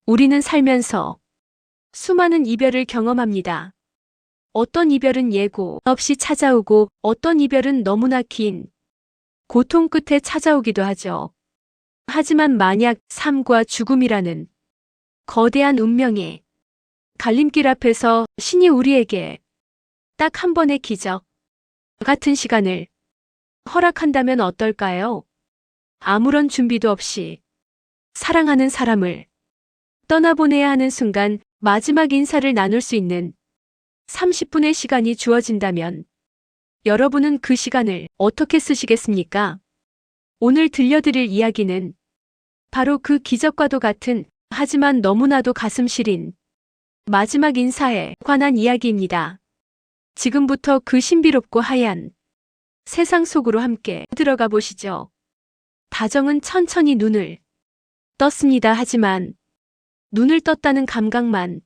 우리는 살면서 수많은 이별을 경험합니다. 어떤 이별은 예고 없이 찾아오고 어떤 이별은 너무나 긴 고통 끝에 찾아오기도 하죠. 하지만 만약 삶과 죽음이라는 거대한 운명의 갈림길 앞에서 신이 우리에게 딱 한 번의 기적 같은 시간을 허락한다면 어떨까요? 아무런 준비도 없이 사랑하는 사람을 떠나보내야 하는 순간 마지막 인사를 나눌 수 있는 30분의 시간이 주어진다면 여러분은 그 시간을 어떻게 쓰시겠습니까? 오늘 들려드릴 이야기는 바로 그 기적과도 같은 하지만 너무나도 가슴 시린 마지막 인사에 관한 이야기입니다. 지금부터 그 신비롭고 하얀 세상 속으로 함께 들어가 보시죠. 다정은 천천히 눈을 떴습니다. 하지만 눈을 떴다는 감각만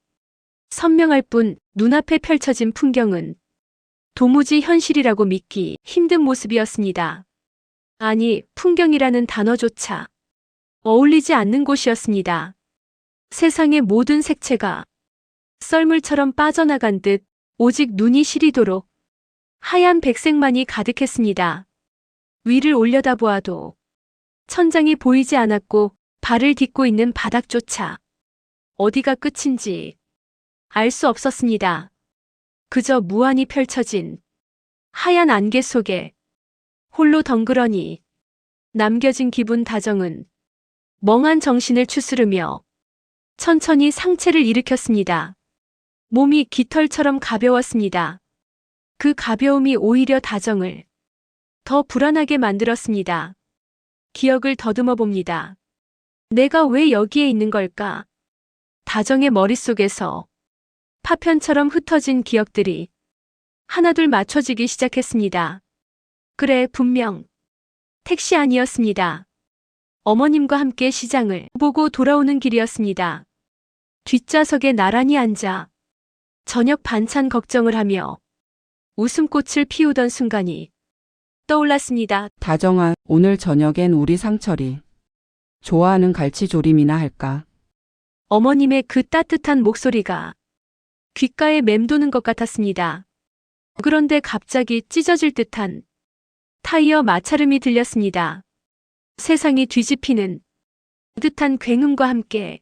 선명할 뿐 눈앞에 펼쳐진 풍경은 도무지 현실이라고 믿기 힘든 모습이었습니다. 아니, 풍경이라는 단어조차 어울리지 않는 곳이었습니다. 세상의 모든 색채가 썰물처럼 빠져나간 듯 오직 눈이 시리도록 하얀 백색만이 가득했습니다. 위를 올려다보아도 천장이 보이지 않았고 발을 딛고 있는 바닥조차 어디가 끝인지 알 수 없었습니다. 그저 무한히 펼쳐진 하얀 안개 속에 홀로 덩그러니 남겨진 기분. 다정은 멍한 정신을 추스르며 천천히 상체를 일으켰습니다. 몸이 깃털처럼 가벼웠습니다. 그 가벼움이 오히려 다정을 더 불안하게 만들었습니다. 기억을 더듬어 봅니다. 내가 왜 여기에 있는 걸까? 다정의 머릿속에서 파편처럼 흩어진 기억들이 하나둘 맞춰지기 시작했습니다. 그래, 분명 택시 아니었습니다. 어머님과 함께 시장을 보고 돌아오는 길이었습니다. 뒷좌석에 나란히 앉아 저녁 반찬 걱정을 하며 웃음꽃을 피우던 순간이 떠올랐습니다. 다정아, 오늘 저녁엔 우리 상철이 좋아하는 갈치조림이나 할까? 어머님의 그 따뜻한 목소리가 귓가에 맴도는 것 같았습니다. 그런데 갑자기 찢어질 듯한 타이어 마찰음이 들렸습니다. 세상이 뒤집히는 듯한 굉음과 함께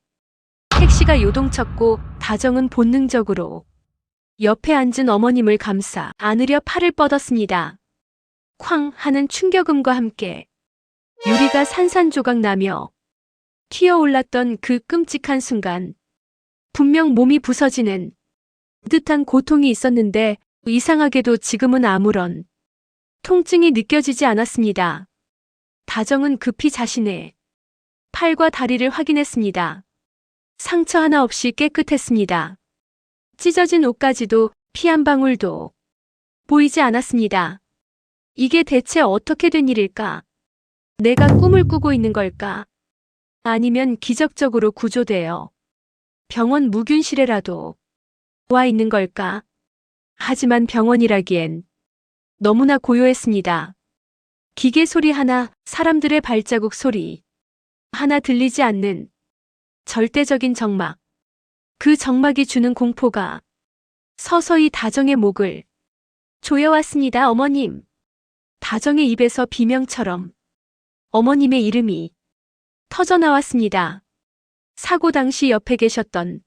택시가 요동쳤고 다정은 본능적으로 옆에 앉은 어머님을 감싸 안으려 팔을 뻗었습니다. 쾅 하는 충격음과 함께 유리가 산산조각 나며 튀어올랐던 그 끔찍한 순간, 분명 몸이 부서지는 듯한 고통이 있었는데 이상하게도 지금은 아무런 통증이 느껴지지 않았습니다. 다정은 급히 자신의 팔과 다리를 확인했습니다. 상처 하나 없이 깨끗했습니다. 찢어진 옷까지도 피 한 방울도 보이지 않았습니다. 이게 대체 어떻게 된 일일까? 내가 꿈을 꾸고 있는 걸까? 아니면 기적적으로 구조되어 병원 무균실에라도 와 있는 걸까? 하지만 병원이라기엔 너무나 고요했습니다. 기계 소리 하나, 사람들의 발자국 소리 하나 들리지 않는 절대적인 정막. 그 정막이 주는 공포가 서서히 다정의 목을 조여왔습니다. 어머님. 다정의 입에서 비명처럼 어머님의 이름이 터져나왔습니다. 사고 당시 옆에 계셨던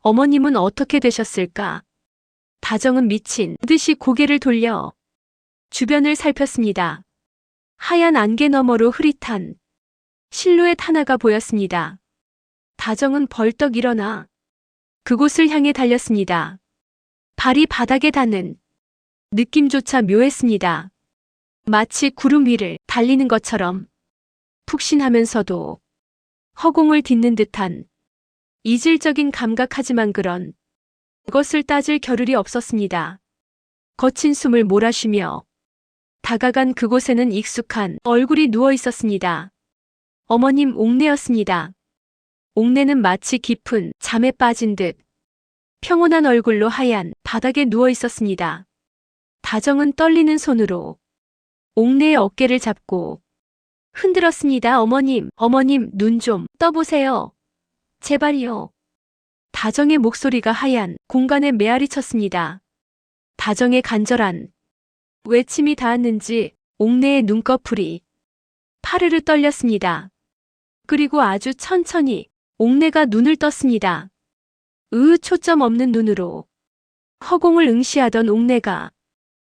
어머님은 어떻게 되셨을까? 다정은 미친 듯이 고개를 돌려 주변을 살폈습니다. 하얀 안개 너머로 흐릿한 실루엣 하나가 보였습니다. 다정은 벌떡 일어나 그곳을 향해 달렸습니다. 발이 바닥에 닿는 느낌조차 묘했습니다. 마치 구름 위를 달리는 것처럼 푹신하면서도 허공을 딛는 듯한 이질적인 감각하지만 그런 것을 따질 겨를이 없었습니다. 거친 숨을 몰아쉬며 다가간 그곳에는 익숙한 얼굴이 누워 있었습니다. 어머님 옥내였습니다. 옥내는 마치 깊은 잠에 빠진 듯 평온한 얼굴로 하얀 바닥에 누워 있었습니다. 다정은 떨리는 손으로 옥내의 어깨를 잡고 흔들었습니다. 어머님, 어머님, 눈 좀 떠보세요. 제발요. 다정의 목소리가 하얀 공간에 메아리 쳤습니다. 다정의 간절한 외침이 닿았는지 옥내의 눈꺼풀이 파르르 떨렸습니다. 그리고 아주 천천히 옥내가 눈을 떴습니다. 초점 없는 눈으로 허공을 응시하던 옥내가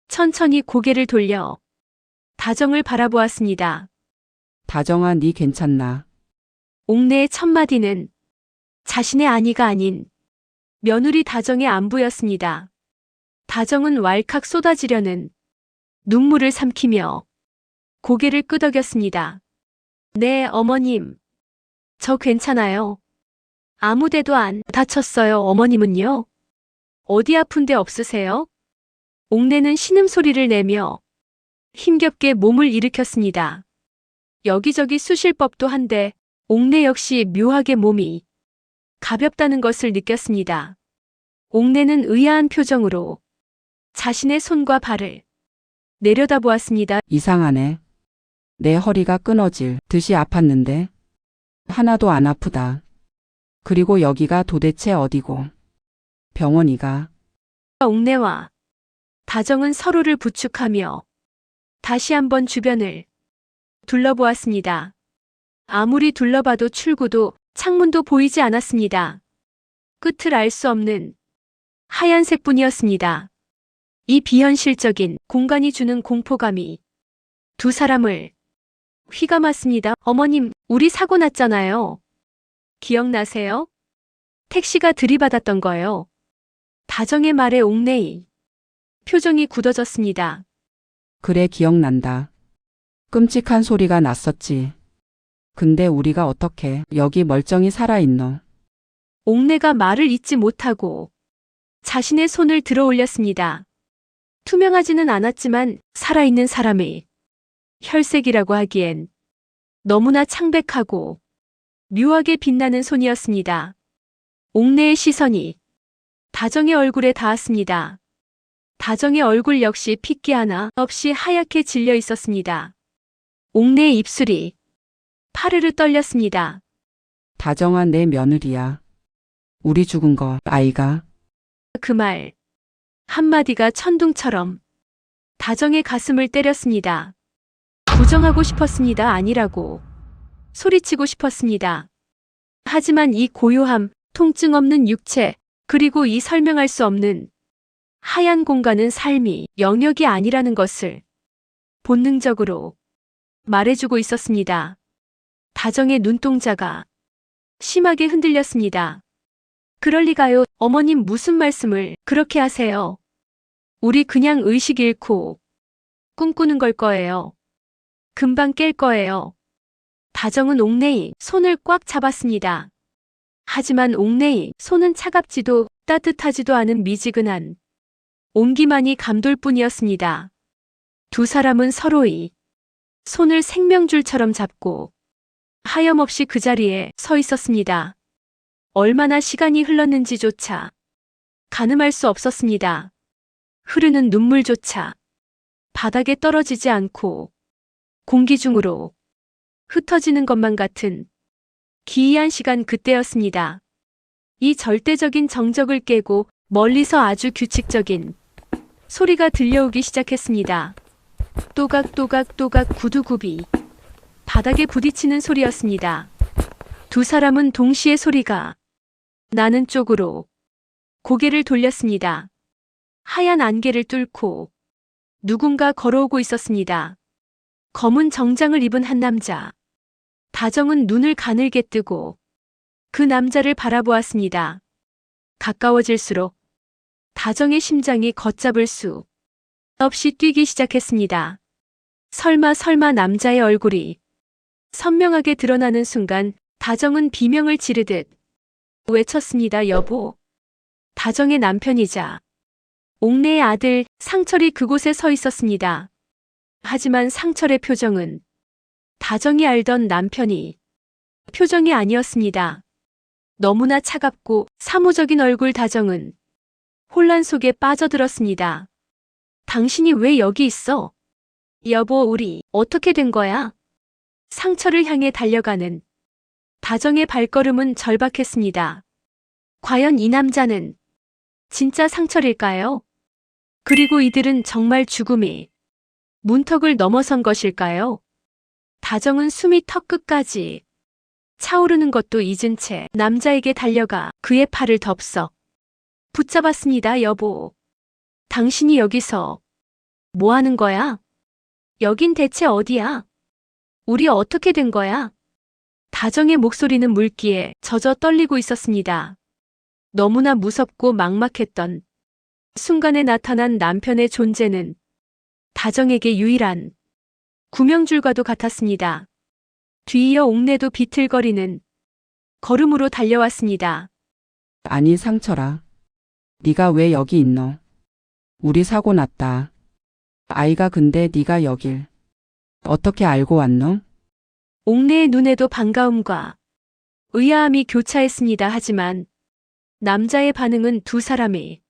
천천히 고개를 돌려 다정을 바라보았습니다. 다정아, 네 괜찮나? 옥내의 첫마디는 자신의 아니가 아닌 며느리 다정의 안부였습니다. 다정은 왈칵 쏟아지려는 눈물을 삼키며 고개를 끄덕였습니다. 네, 어머님. 저 괜찮아요. 아무데도 안 다쳤어요. 어머님은요? 어디 아픈 데 없으세요? 옥내는 신음소리를 내며 힘겹게 몸을 일으켰습니다. 여기저기 쑤실 법도 한데 옥내 역시 묘하게 몸이 가볍다는 것을 느꼈습니다. 옥내는 의아한 표정으로 자신의 손과 발을 내려다보았습니다. 이상하네. 내 허리가 끊어질 듯이 아팠는데 하나도 안 아프다. 그리고 여기가 도대체 어디고? 병원이가? 옥내와 다정은 서로를 부축하며 다시 한번 주변을 둘러보았습니다. 아무리 둘러봐도 출구도 창문도 보이지 않았습니다. 끝을 알 수 없는 하얀색뿐이었습니다. 이 비현실적인 공간이 주는 공포감이 두 사람을 휘감았습니다. 어머님, 우리 사고 났잖아요. 기억나세요? 택시가 들이받았던 거요. 다정의 말에 옥내의 표정이 굳어졌습니다. 그래, 기억난다. 끔찍한 소리가 났었지. 근데 우리가 어떻게 여기 멀쩡히 살아있노? 옥내가 말을 잇지 못하고 자신의 손을 들어 올렸습니다. 투명하지는 않았지만 살아있는 사람의 혈색이라고 하기엔 너무나 창백하고 묘하게 빛나는 손이었습니다. 옥내의 시선이 다정의 얼굴에 닿았습니다. 다정의 얼굴 역시 핏기 하나 없이 하얗게 질려 있었습니다. 옥내의 입술이 파르르 떨렸습니다. 다정아, 내 며느리야. 우리 죽은 거 아이가? 그 말 한마디가 천둥처럼 다정의 가슴을 때렸습니다. 부정하고 싶었습니다. 아니라고 소리치고 싶었습니다. 하지만 이 고요함, 통증 없는 육체, 그리고 이 설명할 수 없는 하얀 공간은 삶이 영역이 아니라는 것을 본능적으로 말해주고 있었습니다. 다정의 눈동자가 심하게 흔들렸습니다. 그럴 리가요. 어머님 무슨 말씀을 그렇게 하세요? 우리 그냥 의식 잃고 꿈꾸는 걸 거예요. 금방 깰 거예요. 다정은 옥내의 손을 꽉 잡았습니다. 하지만 옥내의 손은 차갑지도 따뜻하지도 않은 미지근한 온기만이 감돌 뿐이었습니다. 두 사람은 서로의 손을 생명줄처럼 잡고 하염없이 그 자리에 서 있었습니다. 얼마나 시간이 흘렀는지조차 가늠할 수 없었습니다. 흐르는 눈물조차 바닥에 떨어지지 않고 공기 중으로 흩어지는 것만 같은 기이한 시간 그때였습니다. 이 절대적인 정적을 깨고 멀리서 아주 규칙적인 소리가 들려오기 시작했습니다. 또각또각또각 구두굽이 바닥에 부딪히는 소리였습니다. 두 사람은 동시에 소리가 나는 쪽으로 고개를 돌렸습니다. 하얀 안개를 뚫고 누군가 걸어오고 있었습니다. 검은 정장을 입은 한 남자. 다정은 눈을 가늘게 뜨고 그 남자를 바라보았습니다. 가까워질수록 다정의 심장이 걷잡을 수 없이 뛰기 시작했습니다. 설마 남자의 얼굴이 선명하게 드러나는 순간 다정은 비명을 지르듯 외쳤습니다. 여보. 다정의 남편이자 옥내의 아들 상철이 그곳에 서 있었습니다. 하지만 상철의 표정은 다정이 알던 남편이 표정이 아니었습니다. 너무나 차갑고 사무적인 얼굴. 다정은 혼란 속에 빠져들었습니다. 당신이 왜 여기 있어? 여보, 우리 어떻게 된 거야? 상철을 향해 달려가는 다정의 발걸음은 절박했습니다. 과연 이 남자는 진짜 상철일까요? 그리고 이들은 정말 죽음이 문턱을 넘어선 것일까요? 다정은 숨이 턱끝까지 차오르는 것도 잊은 채 남자에게 달려가 그의 팔을 덥석 붙잡았습니다. 여보, 당신이 여기서 뭐 하는 거야? 여긴 대체 어디야? 우리 어떻게 된 거야? 다정의 목소리는 물기에 젖어 떨리고 있었습니다. 너무나 무섭고 막막했던 순간에 나타난 남편의 존재는 다정에게 유일한 구명줄과도 같았습니다. 뒤이어 옥내도 비틀거리는 걸음으로 달려왔습니다. 아니 상철아. 네가 왜 여기 있노? 우리 사고 났다. 아이가 근데 네가 여길 어떻게 알고 왔노? 옥내의 눈에도 반가움과 의아함이 교차했습니다. 하지만 남자의 반응은 두 사람이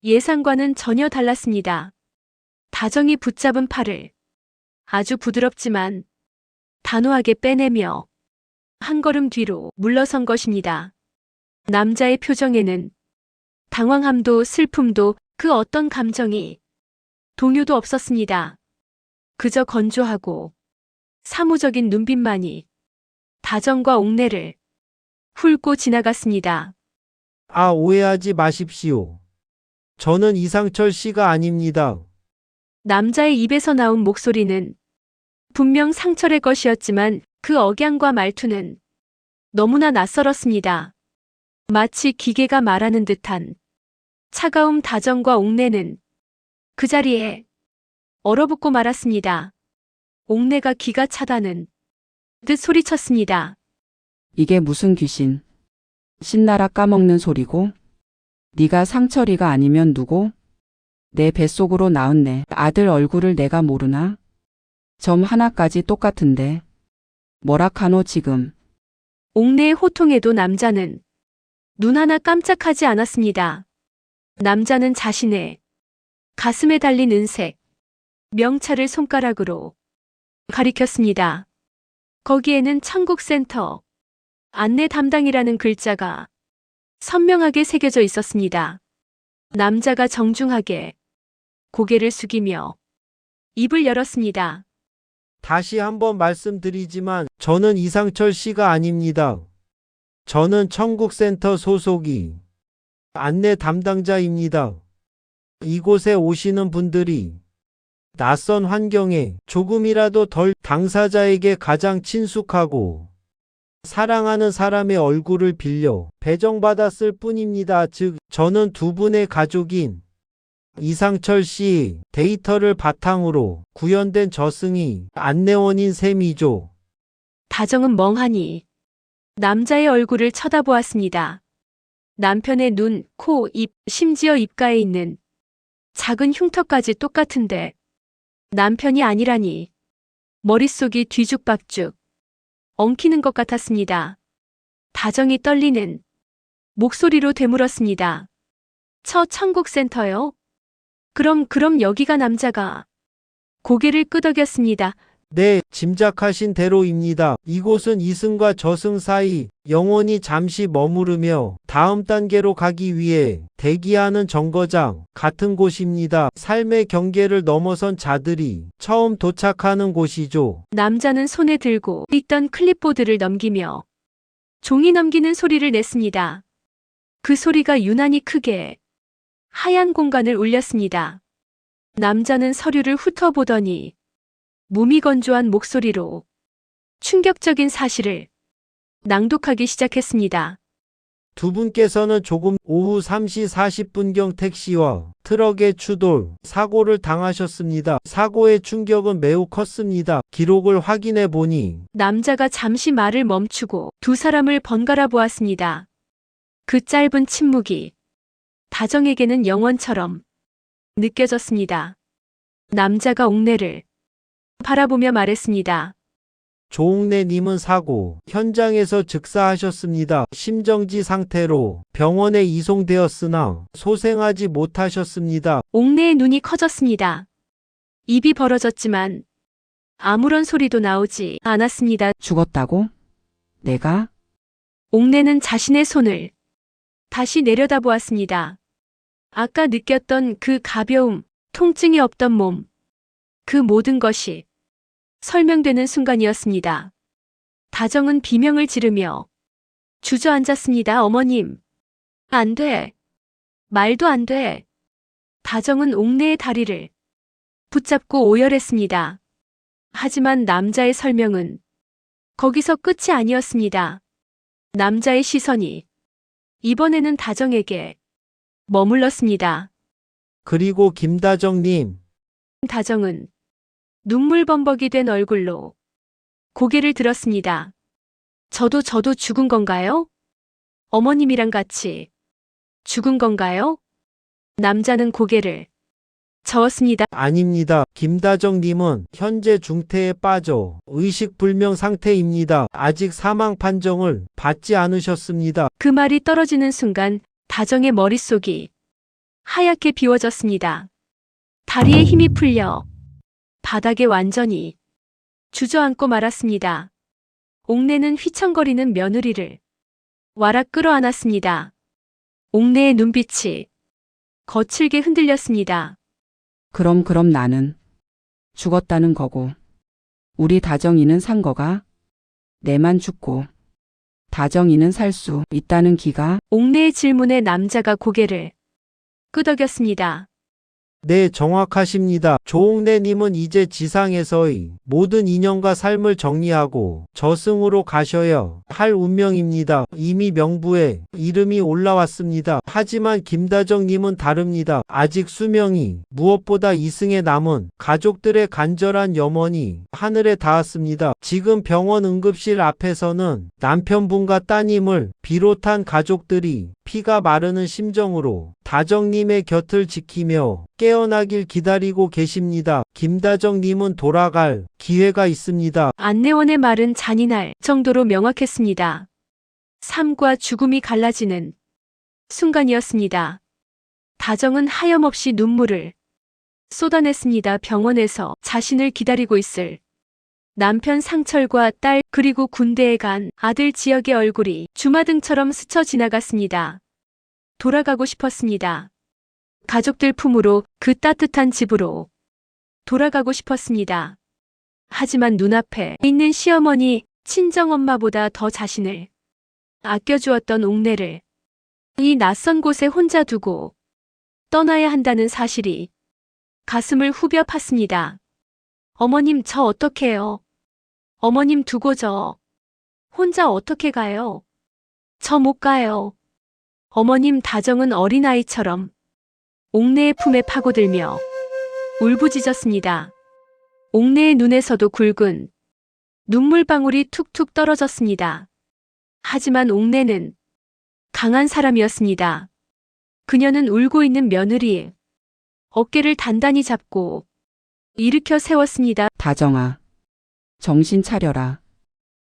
예상과는 전혀 달랐습니다. 다정이 붙잡은 팔을 아주 부드럽지만 단호하게 빼내며 한 걸음 뒤로 물러선 것입니다. 남자의 표정에는 당황함도 슬픔도 그 어떤 감정이 동요도 없었습니다. 그저 건조하고 사무적인 눈빛만이 다정과 옥내를 훑고 지나갔습니다. 아, 오해하지 마십시오. 저는 이상철 씨가 아닙니다. 남자의 입에서 나온 목소리는 분명 상철의 것이었지만 그 억양과 말투는 너무나 낯설었습니다. 마치 기계가 말하는 듯한 차가움. 다정과 옥내는 그 자리에 얼어붙고 말았습니다. 옥내가 기가 차다는 듯 소리쳤습니다. 이게 무슨 귀신. 신나라 까먹는 소리고. 네가 상철이가 아니면 누구? 내 뱃속으로 낳은 내 아들 얼굴을 내가 모르나? 점 하나까지 똑같은데. 뭐라카노 지금. 옥내의 호통에도 남자는 눈 하나 깜짝하지 않았습니다. 남자는 자신의 가슴에 달린 은색 명찰을 손가락으로 가리켰습니다. 거기에는 천국센터 안내 담당이라는 글자가 선명하게 새겨져 있었습니다. 남자가 정중하게 고개를 숙이며 입을 열었습니다. 다시 한번 말씀드리지만 저는 이상철 씨가 아닙니다. 저는 천국센터 소속이 안내 담당자입니다. 이곳에 오시는 분들이 낯선 환경에 조금이라도 덜 당사자에게 가장 친숙하고 사랑하는 사람의 얼굴을 빌려 배정받았을 뿐입니다. 즉, 저는 두 분의 가족인 이상철 씨 데이터를 바탕으로 구현된 저승이 안내원인 셈이죠. 다정은 멍하니 남자의 얼굴을 쳐다보았습니다. 남편의 눈, 코, 입, 심지어 입가에 있는 작은 흉터까지 똑같은데 남편이 아니라니 머릿속이 뒤죽박죽 엉키는 것 같았습니다. 다정이 떨리는 목소리로 되물었습니다. 저 천국센터요? 그럼 여기가. 남자가 고개를 끄덕였습니다. 네, 짐작하신 대로입니다. 이곳은 이승과 저승 사이 영혼이 잠시 머무르며 다음 단계로 가기 위해 대기하는 정거장 같은 곳입니다. 삶의 경계를 넘어선 자들이 처음 도착하는 곳이죠. 남자는 손에 들고 있던 클립보드를 넘기며 종이 넘기는 소리를 냈습니다. 그 소리가 유난히 크게 하얀 공간을 울렸습니다. 남자는 서류를 훑어보더니 무미건조한 목소리로 충격적인 사실을 낭독하기 시작했습니다. 두 분께서는 조금 오후 3시 40분경 택시와 트럭의 추돌 사고를 당하셨습니다. 사고의 충격은 매우 컸습니다. 기록을 확인해 보니 남자가 잠시 말을 멈추고 두 사람을 번갈아 보았습니다. 그 짧은 침묵이 다정에게는 영원처럼 느껴졌습니다. 남자가 옥내를 바라보며 말했습니다. 조옥래님은 사고 현장에서 즉사하셨습니다. 심정지 상태로 병원에 이송되었으나 소생하지 못하셨습니다. 옥내의 눈이 커졌습니다. 입이 벌어졌지만 아무런 소리도 나오지 않았습니다. 죽었다고? 내가? 옥내는 자신의 손을 다시 내려다보았습니다. 아까 느꼈던 그 가벼움, 통증이 없던 몸, 그 모든 것이 설명되는 순간이었습니다. 다정은 비명을 지르며 주저앉았습니다. 어머님, 안 돼. 말도 안 돼. 다정은 옥내의 다리를 붙잡고 오열했습니다. 하지만 남자의 설명은 거기서 끝이 아니었습니다. 남자의 시선이 이번에는 다정에게 머물렀습니다. 그리고 김다정님, 다정은 눈물범벅이 된 얼굴로 고개를 들었습니다. 저도 죽은 건가요? 어머님이랑 같이 죽은 건가요? 남자는 고개를 저었습니다. 아닙니다. 김다정님은 현재 중태에 빠져 의식불명 상태입니다. 아직 사망 판정을 받지 않으셨습니다. 그 말이 떨어지는 순간 다정의 머릿속이 하얗게 비워졌습니다. 다리에 힘이 풀려 바닥에 완전히 주저앉고 말았습니다. 옥내는 휘청거리는 며느리를 와락 끌어안았습니다. 옥내의 눈빛이 거칠게 흔들렸습니다. 그럼 나는 죽었다는 거고, 우리 다정이는 산 거가, 내만 죽고, 다정이는 살 수 있다는 기가. 옥내의 질문에 남자가 고개를 끄덕였습니다. 네, 정확하십니다. 조옥래님은 이제 지상에서의 모든 인연과 삶을 정리하고 저승으로 가셔야 할 운명입니다. 이미 명부에 이름이 올라왔습니다. 하지만 김다정님은 다릅니다. 아직 수명이 무엇보다 이승에 남은 가족들의 간절한 염원이 하늘에 닿았습니다. 지금 병원 응급실 앞에서는 남편분과 따님을 비롯한 가족들이 피가 마르는 심정으로 다정님의 곁을 지키며 깨어나길 기다리고 계십니다. 김다정님은 돌아갈 기회가 있습니다. 안내원의 말은 잔인할 정도로 명확했습니다. 삶과 죽음이 갈라지는 순간이었습니다. 다정은 하염없이 눈물을 쏟아냈습니다. 병원에서 자신을 기다리고 있을 남편 상철과 딸 그리고 군대에 간 아들 지역의 얼굴이 주마등처럼 스쳐 지나갔습니다. 돌아가고 싶었습니다. 가족들 품으로, 그 따뜻한 집으로 돌아가고 싶었습니다. 하지만 눈앞에 있는 시어머니, 친정엄마보다 더 자신을 아껴주었던 옥내를 이 낯선 곳에 혼자 두고 떠나야 한다는 사실이 가슴을 후벼 팠습니다. 어머님, 저 어떡해요? 어머님 두고 저 혼자 어떻게 가요? 저 못 가요. 어머님. 다정은 어린아이처럼 옥내의 품에 파고들며 울부짖었습니다. 옥내의 눈에서도 굵은 눈물방울이 툭툭 떨어졌습니다. 하지만 옥내는 강한 사람이었습니다. 그녀는 울고 있는 며느리의 어깨를 단단히 잡고 일으켜 세웠습니다. 다정아, 정신 차려라.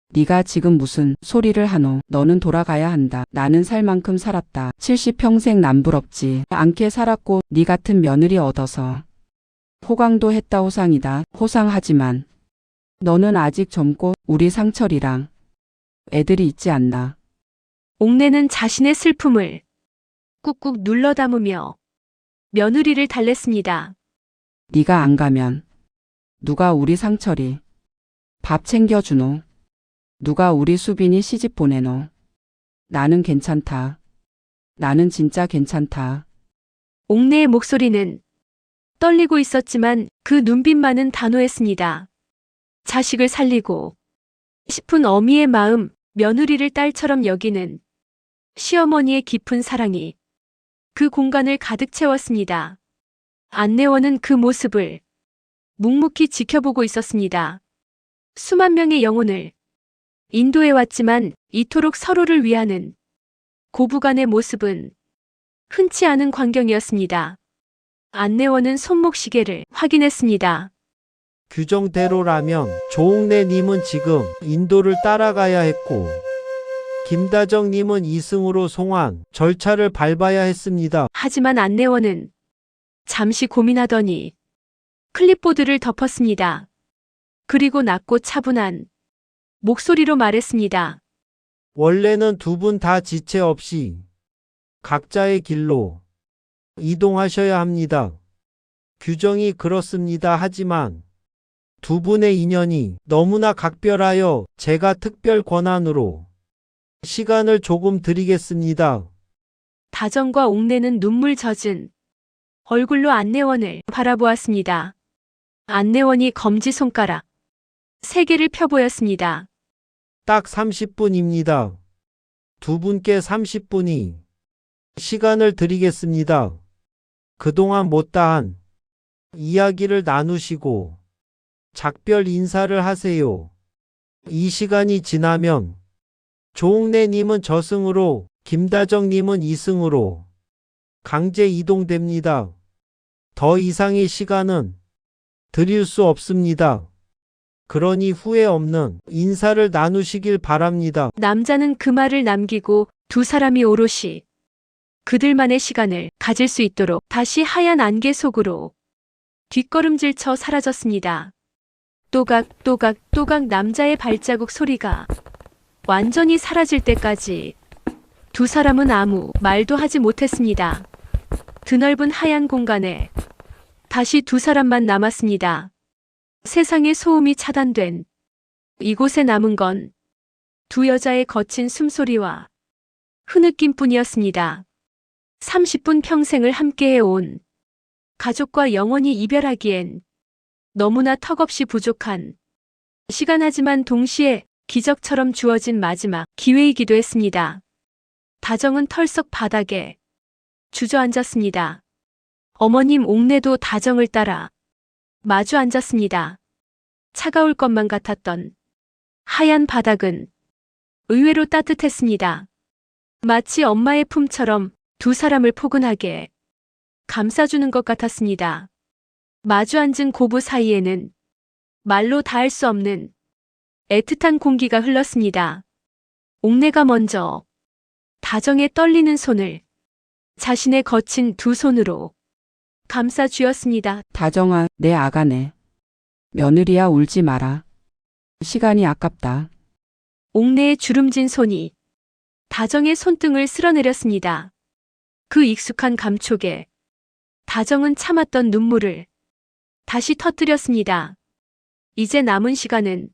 네가 지금 무슨 소리를 하노? 너는 돌아가야 한다. 나는 살 만큼 살았다. 70평생 남부럽지 않게 살았고 네 같은 며느리 얻어서 호강도 했다. 호상이다. 호상하지만 너는 아직 젊고 우리 상철이랑 애들이 있지 않나. 옥내는 자신의 슬픔을 꾹꾹 눌러 담으며 며느리를 달랬습니다. 네가 안 가면 누가 우리 상철이 밥 챙겨주노? 누가 우리 수빈이 시집 보내노? 나는 괜찮다. 나는 진짜 괜찮다. 옥내의 목소리는 떨리고 있었지만 그 눈빛만은 단호했습니다. 자식을 살리고 싶은 어미의 마음, 며느리를 딸처럼 여기는 시어머니의 깊은 사랑이 그 공간을 가득 채웠습니다. 안내원은 그 모습을 묵묵히 지켜보고 있었습니다. 수만 명의 영혼을 인도해왔지만 이토록 서로를 위하는 고부간의 모습은 흔치 않은 광경이었습니다. 안내원은 손목시계를 확인했습니다. 규정대로라면 조옥래님은 지금 인도를 따라가야 했고 김다정님은 이승으로 송환 절차를 밟아야 했습니다. 하지만 안내원은 잠시 고민하더니 클립보드를 덮었습니다. 그리고 낮고 차분한 목소리로 말했습니다. 원래는 두 분 다 지체 없이 각자의 길로 이동하셔야 합니다. 규정이 그렇습니다. 하지만 두 분의 인연이 너무나 각별하여 제가 특별 권한으로 시간을 조금 드리겠습니다. 다정과 옥내는 눈물 젖은 얼굴로 안내원을 바라보았습니다. 안내원이 검지손가락 3개를 펴보였습니다. 딱 30분입니다. 두 분께 30분이 시간을 드리겠습니다. 그동안 못다한 이야기를 나누시고 작별 인사를 하세요. 이 시간이 지나면 조옥래님은 저승으로, 김다정님은 이승으로 강제 이동됩니다. 더 이상의 시간은 드릴 수 없습니다. 그러니 후회 없는 인사를 나누시길 바랍니다. 남자는 그 말을 남기고 두 사람이 오롯이 그들만의 시간을 가질 수 있도록 다시 하얀 안개 속으로 뒷걸음질쳐 사라졌습니다. 또각 남자의 발자국 소리가 완전히 사라질 때까지 두 사람은 아무 말도 하지 못했습니다. 드넓은 하얀 공간에 다시 두 사람만 남았습니다. 세상의 소음이 차단된 이곳에 남은 건 두 여자의 거친 숨소리와 흐느낌뿐이었습니다. 30분 평생을 함께해온 가족과 영원히 이별하기엔 너무나 턱없이 부족한 시간하지만 동시에 기적처럼 주어진 마지막 기회이기도 했습니다. 다정은 털썩 바닥에 주저앉았습니다. 어머님 옥내도 다정을 따라 마주 앉았습니다. 차가울 것만 같았던 하얀 바닥은 의외로 따뜻했습니다. 마치 엄마의 품처럼 두 사람을 포근하게 감싸주는 것 같았습니다. 마주 앉은 고부 사이에는 말로 닿을 수 없는 애틋한 공기가 흘렀습니다. 옥내가 먼저 다정의 떨리는 손을 자신의 거친 두 손으로 감싸 쥐었습니다. 다정아, 내 아가네. 며느리야 울지 마라. 시간이 아깝다. 옥내의 주름진 손이 다정의 손등을 쓸어내렸습니다. 그 익숙한 감촉에 다정은 참았던 눈물을 다시 터뜨렸습니다. 이제 남은 시간은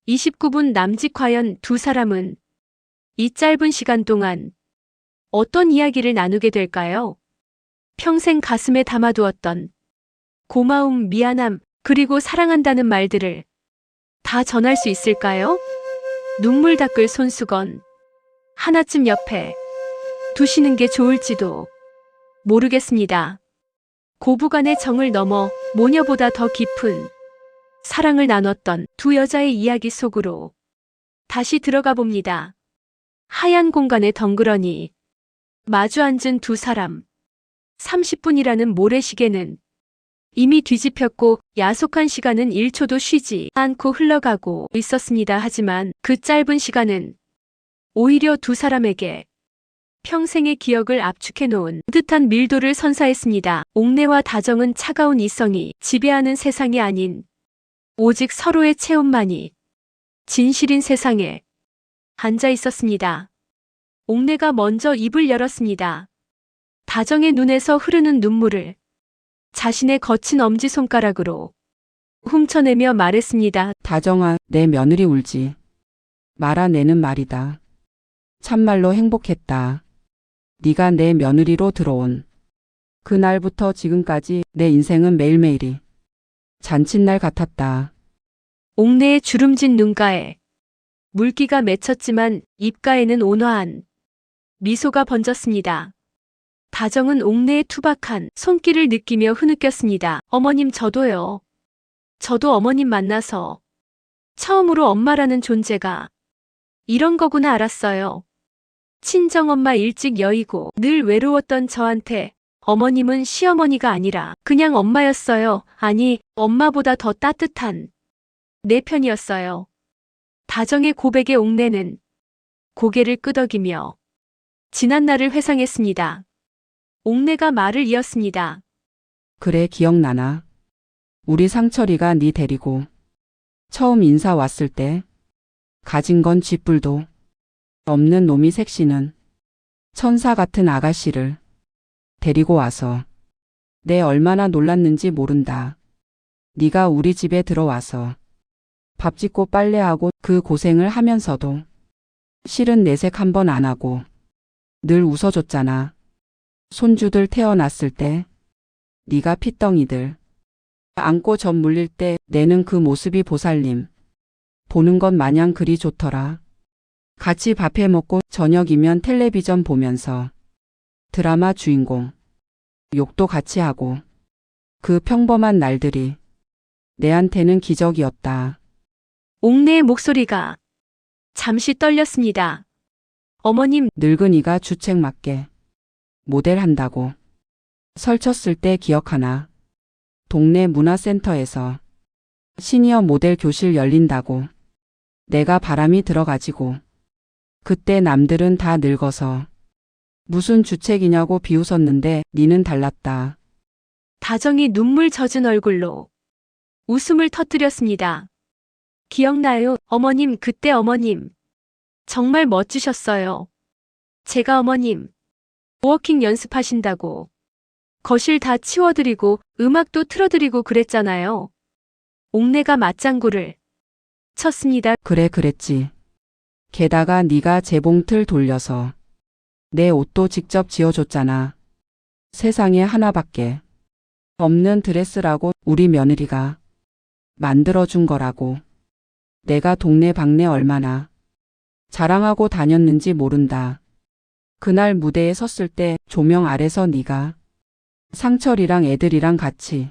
29분 남짓. 과연 두 사람은 이 짧은 시간 동안 어떤 이야기를 나누게 될까요? 평생 가슴에 담아두었던 고마움, 미안함, 그리고 사랑한다는 말들을 다 전할 수 있을까요? 눈물 닦을 손수건 하나쯤 옆에 두시는 게 좋을지도 모르겠습니다. 고부간의 정을 넘어 모녀보다 더 깊은 사랑을 나눴던 두 여자의 이야기 속으로 다시 들어가 봅니다. 하얀 공간에 덩그러니 마주 앉은 두 사람. 30분이라는 모래시계는 이미 뒤집혔고 야속한 시간은 1초도 쉬지 않고 흘러가고 있었습니다. 하지만 그 짧은 시간은 오히려 두 사람에게 평생의 기억을 압축해 놓은 듯한 밀도를 선사했습니다. 옥내와 다정은 차가운 이성이 지배하는 세상이 아닌 오직 서로의 체온만이 진실인 세상에 앉아 있었습니다. 옥내가 먼저 입을 열었습니다. 다정의 눈에서 흐르는 눈물을 자신의 거친 엄지손가락으로 훔쳐내며 말했습니다. 다정아, 내 며느리 울지 마라. 내는 말이다. 참말로 행복했다. 네가 내 며느리로 들어온 그날부터 지금까지 내 인생은 매일매일이 잔칫날 같았다. 옥내의 주름진 눈가에 물기가 맺혔지만 입가에는 온화한 미소가 번졌습니다. 다정은 옥내의 투박한 손길을 느끼며 흐느꼈습니다. 어머님, 저도요. 저도 어머님 만나서 처음으로 엄마라는 존재가 이런 거구나 알았어요. 친정엄마 일찍 여의고 늘 외로웠던 저한테 어머님은 시어머니가 아니라 그냥 엄마였어요. 아니, 엄마보다 더 따뜻한 내 편이었어요. 다정의 고백에 옥내는 고개를 끄덕이며 지난 날을 회상했습니다. 옥내가 말을 이었습니다. 그래, 기억나나? 우리 상철이가 네 데리고 처음 인사 왔을 때 가진 건 쥐뿔도 없는 놈이 색시는 천사 같은 아가씨를 데리고 와서 내 얼마나 놀랐는지 모른다. 네가 우리 집에 들어와서 밥 짓고 빨래하고 그 고생을 하면서도 실은 내색 한 번 안 하고 늘 웃어줬잖아. 손주들 태어났을 때 네가 핏덩이들 안고 젖 물릴 때 내는 그 모습이 보살님 보는 것 마냥 그리 좋더라. 같이 밥 해 먹고 저녁이면 텔레비전 보면서 드라마 주인공 욕도 같이 하고 그 평범한 날들이 내한테는 기적이었다. 옥내의 목소리가 잠시 떨렸습니다. 어머님, 늙은이가 주책 맞게 모델 한다고 설쳤을 때 기억하나? 동네 문화센터에서 시니어 모델 교실 열린다고 내가 바람이 들어가지고 그때 남들은 다 늙어서 무슨 주책이냐고 비웃었는데 니는 달랐다. 다정이 눈물 젖은 얼굴로 웃음을 터뜨렸습니다. 기억나요, 어머님, 그때 어머님. 정말 멋지셨어요. 제가 어머님, 워킹 연습하신다고 거실 다 치워드리고 음악도 틀어드리고 그랬잖아요. 옥내가 맞장구를 쳤습니다. 그래 그랬지. 게다가 네가 재봉틀 돌려서 내 옷도 직접 지어줬잖아. 세상에 하나밖에 없는 드레스라고 우리 며느리가 만들어준 거라고. 내가 동네방네 얼마나 자랑하고 다녔는지 모른다. 그날 무대에 섰을 때 조명 아래서 네가 상철이랑 애들이랑 같이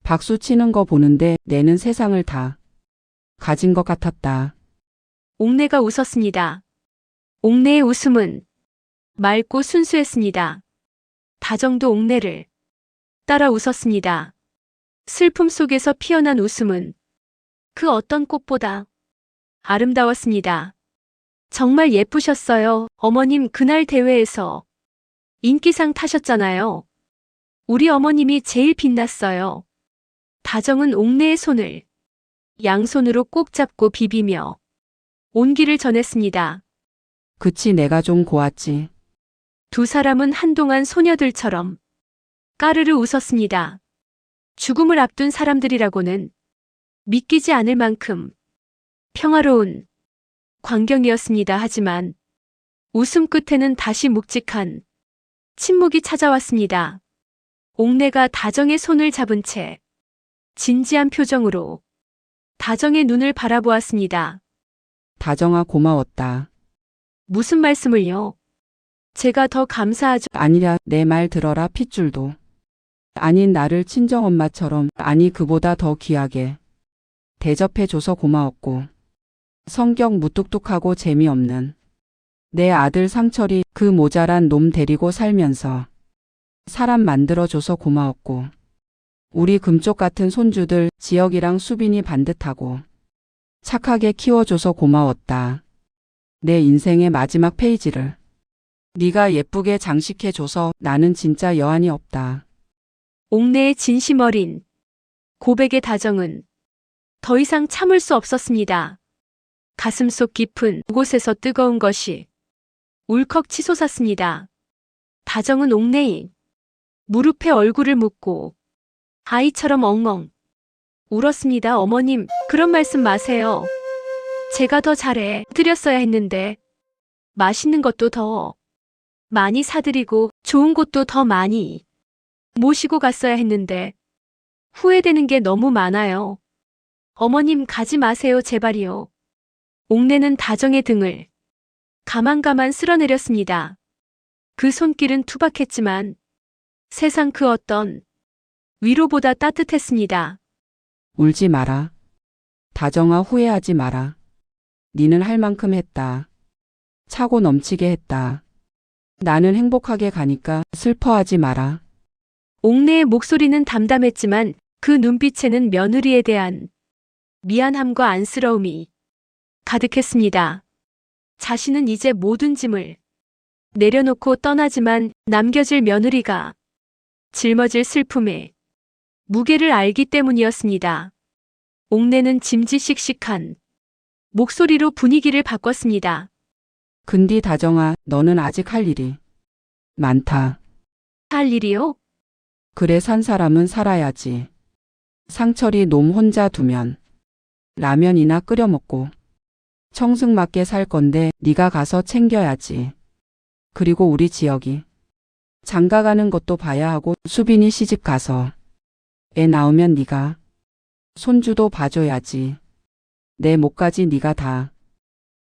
박수 치는 거 보는데 내는 세상을 다 가진 것 같았다. 옥내가 웃었습니다. 옥내의 웃음은 맑고 순수했습니다. 다정도 옥내를 따라 웃었습니다. 슬픔 속에서 피어난 웃음은 그 어떤 꽃보다 아름다웠습니다. 정말 예쁘셨어요. 어머님, 그날 대회에서 인기상 타셨잖아요. 우리 어머님이 제일 빛났어요. 다정은 옥내의 손을 양손으로 꼭 잡고 비비며 온기를 전했습니다. 그치 내가 좀 고왔지. 두 사람은 한동안 소녀들처럼 까르르 웃었습니다. 죽음을 앞둔 사람들이라고는 믿기지 않을 만큼 평화로운 광경이었습니다. 하지만 웃음 끝에는 다시 묵직한 침묵이 찾아왔습니다. 옥내가 다정의 손을 잡은 채 진지한 표정으로 다정의 눈을 바라보았습니다. 다정아 고마웠다. 무슨 말씀을요? 제가 더 감사하죠. 아니야 내 말 들어라 핏줄도. 아닌 나를 친정엄마처럼 아니 그보다 더 귀하게 대접해줘서 고마웠고 성격 무뚝뚝하고 재미없는 내 아들 상철이 그 모자란 놈 데리고 살면서 사람 만들어줘서 고마웠고 우리 금쪽 같은 손주들 지혁이랑 수빈이 반듯하고 착하게 키워줘서 고마웠다. 내 인생의 마지막 페이지를 네가 예쁘게 장식해줘서 나는 진짜 여한이 없다. 옥내의 진심 어린 고백의 다정은 더 이상 참을 수 없었습니다. 가슴속 깊은 곳에서 뜨거운 것이 울컥 치솟았습니다. 다정은 옥내의 무릎에 얼굴을 묻고 아이처럼 엉엉 울었습니다. 어머님, 그런 말씀 마세요. 제가 더 잘해 드렸어야 했는데 맛있는 것도 더 많이 사드리고 좋은 곳도 더 많이 모시고 갔어야 했는데 후회되는 게 너무 많아요. 어머님 가지 마세요 제발이요. 옥내는 다정의 등을 가만가만 쓸어내렸습니다. 그 손길은 투박했지만 세상 그 어떤 위로보다 따뜻했습니다. 울지 마라. 다정아 후회하지 마라. 니는 할 만큼 했다. 차고 넘치게 했다. 나는 행복하게 가니까 슬퍼하지 마라. 옥내의 목소리는 담담했지만 그 눈빛에는 며느리에 대한 미안함과 안쓰러움이 가득했습니다. 자신은 이제 모든 짐을 내려놓고 떠나지만 남겨질 며느리가 짊어질 슬픔에 무게를 알기 때문이었습니다. 옥내는 짐짓씩씩한 목소리로 분위기를 바꿨습니다. 근디 다정아, 너는 아직 할 일이 많다. 할 일이요? 그래 산 사람은 살아야지. 상철이 놈 혼자 두면 라면이나 끓여 먹고 청승맞게 살 건데 네가 가서 챙겨야지. 그리고 우리 지역이 장가 가는 것도 봐야 하고 수빈이 시집 가서 애 낳으면 네가 손주도 봐줘야지. 내 목까지 네가 다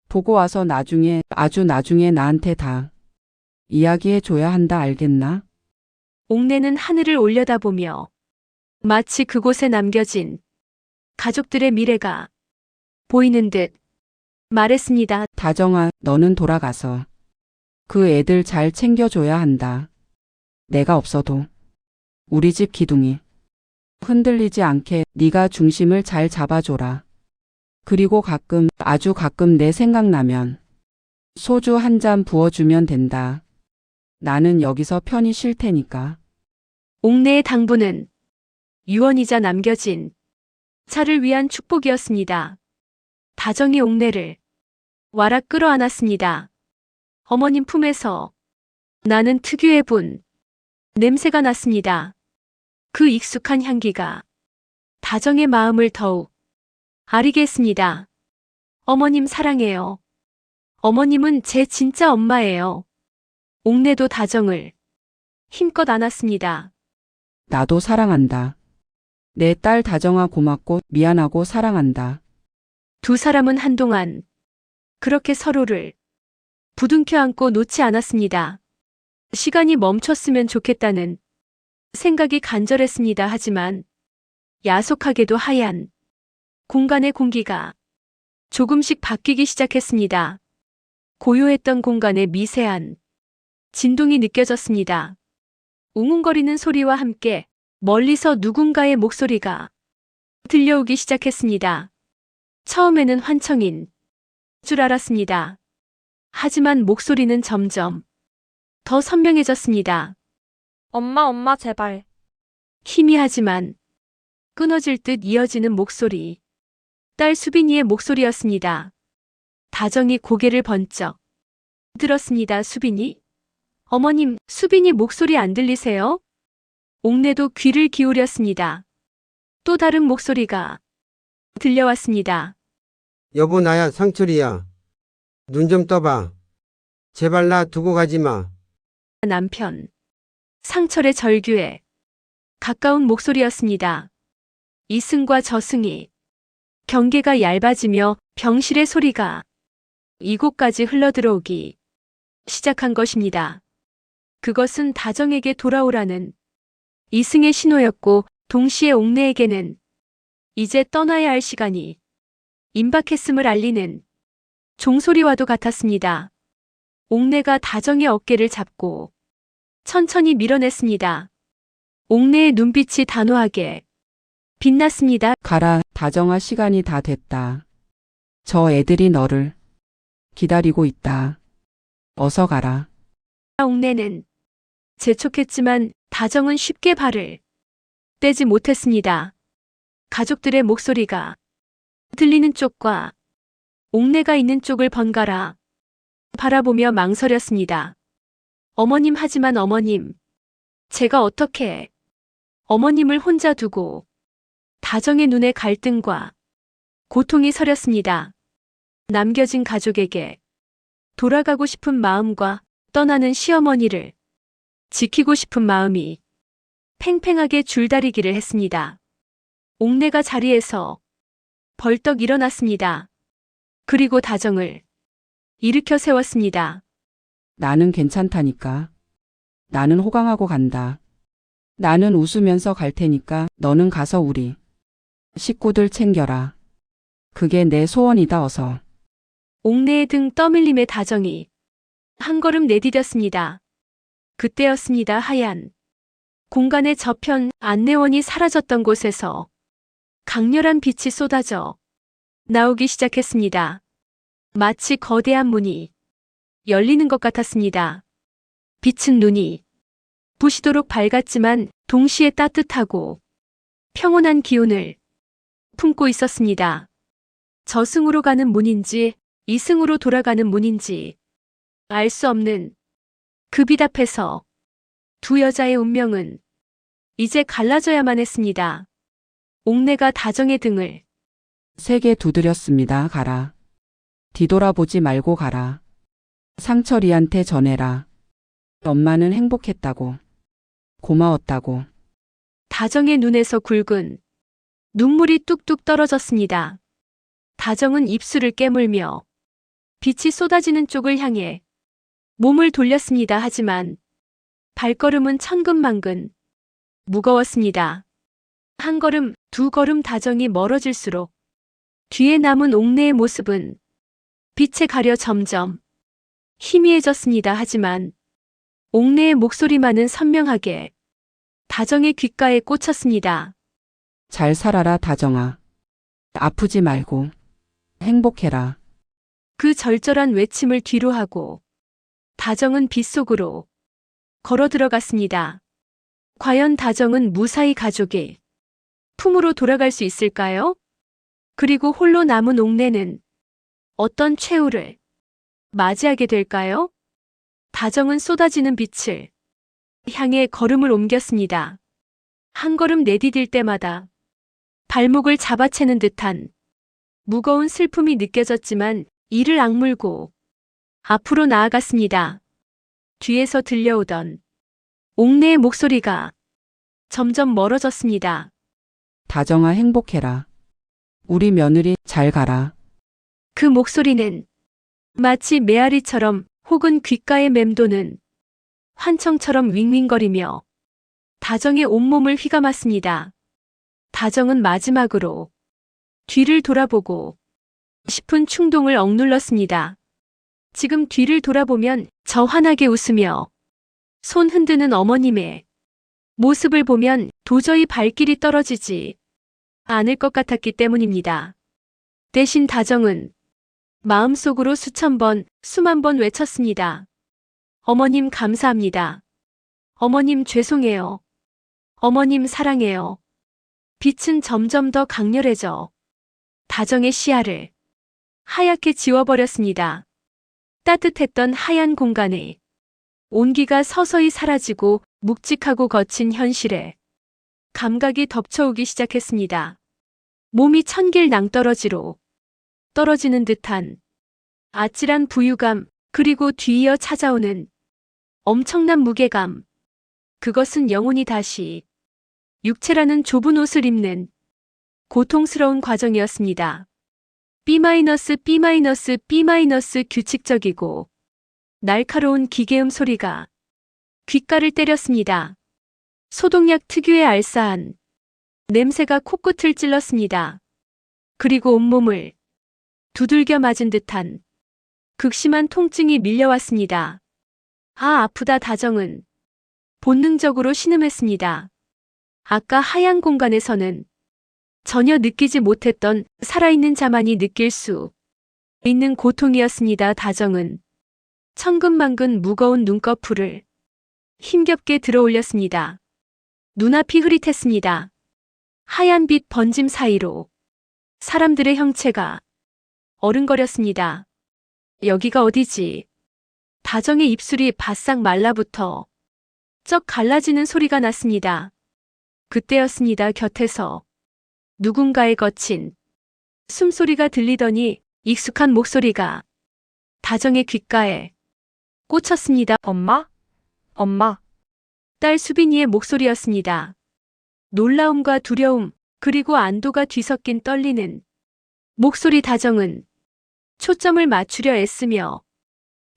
보고 와서 나중에 아주 나중에 나한테 다 이야기해 줘야 한다 알겠나? 옥내는 하늘을 올려다보며 마치 그곳에 남겨진 가족들의 미래가 보이는 듯 말했습니다. 다정아, 너는 돌아가서 그 애들 잘 챙겨줘야 한다. 내가 없어도 우리 집 기둥이 흔들리지 않게 네가 중심을 잘 잡아줘라. 그리고 가끔, 아주 가끔 내 생각나면 소주 한 잔 부어주면 된다. 나는 여기서 편히 쉴 테니까. 옥내의 당부는 유언이자 남겨진 차를 위한 축복이었습니다. 다정이 옥내를 와락 끌어안았습니다. 어머님 품에서 나는 특유의 분, 냄새가 났습니다. 그 익숙한 향기가 다정의 마음을 더욱 아리게 했습니다. 어머님 사랑해요. 어머님은 제 진짜 엄마예요. 옥내도 다정을 힘껏 안았습니다. 나도 사랑한다. 내 딸 다정아 고맙고 미안하고 사랑한다. 두 사람은 한동안 그렇게 서로를 부둥켜 안고 놓지 않았습니다. 시간이 멈췄으면 좋겠다는 생각이 간절했습니다. 하지만 야속하게도 하얀 공간의 공기가 조금씩 바뀌기 시작했습니다. 고요했던 공간에 미세한 진동이 느껴졌습니다. 웅웅거리는 소리와 함께 멀리서 누군가의 목소리가 들려오기 시작했습니다. 처음에는 환청인 줄 알았습니다. 하지만 목소리는 점점 더 선명해졌습니다. 엄마, 제발. 희미하지만 끊어질 듯 이어지는 목소리. 딸 수빈이의 목소리였습니다. 다정이 고개를 번쩍 들었습니다. 수빈이? 어머님, 수빈이 목소리 안 들리세요? 옥내도 귀를 기울였습니다. 또 다른 목소리가 들려왔습니다. 여보 나야 상철이야. 눈 좀 떠봐. 제발 나 두고 가지 마. 남편. 상철의 절규에 가까운 목소리였습니다. 이승과 저승이 경계가 얇아지며 병실의 소리가 이곳까지 흘러들어오기 시작한 것입니다. 그것은 다정에게 돌아오라는 이승의 신호였고 동시에 옥내에게는 이제 떠나야 할 시간이 임박했음을 알리는 종소리와도 같았습니다. 옥내가 다정의 어깨를 잡고 천천히 밀어냈습니다. 옥내의 눈빛이 단호하게 빛났습니다. 가라, 다정아 시간이 다 됐다. 저 애들이 너를 기다리고 있다. 어서 가라. 옥내는 재촉했지만 다정은 쉽게 발을 떼지 못했습니다. 가족들의 목소리가 들리는 쪽과 옥내가 있는 쪽을 번갈아 바라보며 망설였습니다. 어머님 하지만 어머님, 제가 어떻게 어머님을 혼자 두고 다정의 눈에 갈등과 고통이 서렸습니다. 남겨진 가족에게 돌아가고 싶은 마음과 떠나는 시어머니를 지키고 싶은 마음이 팽팽하게 줄다리기를 했습니다. 옥내가 자리에서 벌떡 일어났습니다. 그리고 다정을 일으켜 세웠습니다. 나는 괜찮다니까. 나는 호강하고 간다. 나는 웃으면서 갈 테니까 너는 가서 우리 식구들 챙겨라. 그게 내 소원이다 어서. 옥내의 등 떠밀림의 다정이 한 걸음 내디뎠습니다. 그때였습니다. 하얀 공간의 저편 안내원이 사라졌던 곳에서 강렬한 빛이 쏟아져 나오기 시작했습니다. 마치 거대한 문이 열리는 것 같았습니다. 빛은 눈이 부시도록 밝았지만 동시에 따뜻하고 평온한 기운을 품고 있었습니다. 저승으로 가는 문인지 이승으로 돌아가는 문인지 알 수 없는 그 빛 앞에서 두 여자의 운명은 이제 갈라져야만 했습니다. 옥내가 다정의 등을 세게 두드렸습니다. 가라. 뒤돌아보지 말고 가라. 상철이한테 전해라. 엄마는 행복했다고. 고마웠다고. 다정의 눈에서 굵은 눈물이 뚝뚝 떨어졌습니다. 다정은 입술을 깨물며 빛이 쏟아지는 쪽을 향해 몸을 돌렸습니다. 하지만 발걸음은 천근만근 무거웠습니다. 한 걸음, 두 걸음 다정이 멀어질수록 뒤에 남은 옥내의 모습은 빛에 가려 점점 희미해졌습니다. 하지만 옥내의 목소리만은 선명하게 다정의 귓가에 꽂혔습니다. 잘 살아라, 다정아. 아프지 말고. 행복해라. 그 절절한 외침을 뒤로하고 다정은 빗속으로 걸어 들어갔습니다. 과연 다정은 무사히 가족의 품으로 돌아갈 수 있을까요? 그리고 홀로 남은 옥내는 어떤 최후를 맞이하게 될까요? 다정은 쏟아지는 빛을 향해 걸음을 옮겼습니다. 한 걸음 내디딜 때마다 발목을 잡아채는 듯한 무거운 슬픔이 느껴졌지만 이를 악물고 앞으로 나아갔습니다. 뒤에서 들려오던 옥내의 목소리가 점점 멀어졌습니다. 다정아, 행복해라. 우리 며느리 잘 가라. 그 목소리는 마치 메아리처럼 혹은 귓가에 맴도는 환청처럼 윙윙거리며 다정의 온몸을 휘감았습니다. 다정은 마지막으로 뒤를 돌아보고 싶은 충동을 억눌렀습니다. 지금 뒤를 돌아보면 저 환하게 웃으며 손 흔드는 어머님의 모습을 보면 도저히 발길이 떨어지지 않을 것 같았기 때문입니다. 대신 다정은 마음속으로 수천 번, 수만 번 외쳤습니다. 어머님 감사합니다. 어머님 죄송해요. 어머님 사랑해요. 빛은 점점 더 강렬해져 다정의 시야를 하얗게 지워버렸습니다. 따뜻했던 하얀 공간에 온기가 서서히 사라지고 묵직하고 거친 현실에 감각이 덮쳐오기 시작했습니다. 몸이 천길 낭떠러지로 떨어지는 듯한 아찔한 부유감, 그리고 뒤이어 찾아오는 엄청난 무게감. 그것은 영혼이 다시 육체라는 좁은 옷을 입는 고통스러운 과정이었습니다. B-, B-, 규칙적이고 날카로운 기계음 소리가 귓가를 때렸습니다. 소독약 특유의 알싸한 냄새가 코끝을 찔렀습니다. 그리고 온몸을 두들겨 맞은 듯한 극심한 통증이 밀려왔습니다. 아, 아프다. 다정은 본능적으로 신음했습니다. 아까 하얀 공간에서는 전혀 느끼지 못했던 살아있는 자만이 느낄 수 있는 고통이었습니다. 다정은 천근만근 무거운 눈꺼풀을 힘겹게 들어올렸습니다. 눈앞이 흐릿했습니다. 하얀 빛 번짐 사이로 사람들의 형체가 어른거렸습니다. 여기가 어디지? 다정의 입술이 바싹 말라붙어 쩍 갈라지는 소리가 났습니다. 그때였습니다. 곁에서 누군가의 거친 숨소리가 들리더니 익숙한 목소리가 다정의 귓가에 꽂혔습니다. 엄마? 엄마. 딸 수빈이의 목소리였습니다. 놀라움과 두려움, 그리고 안도가 뒤섞인 떨리는 목소리. 다정은 초점을 맞추려 애쓰며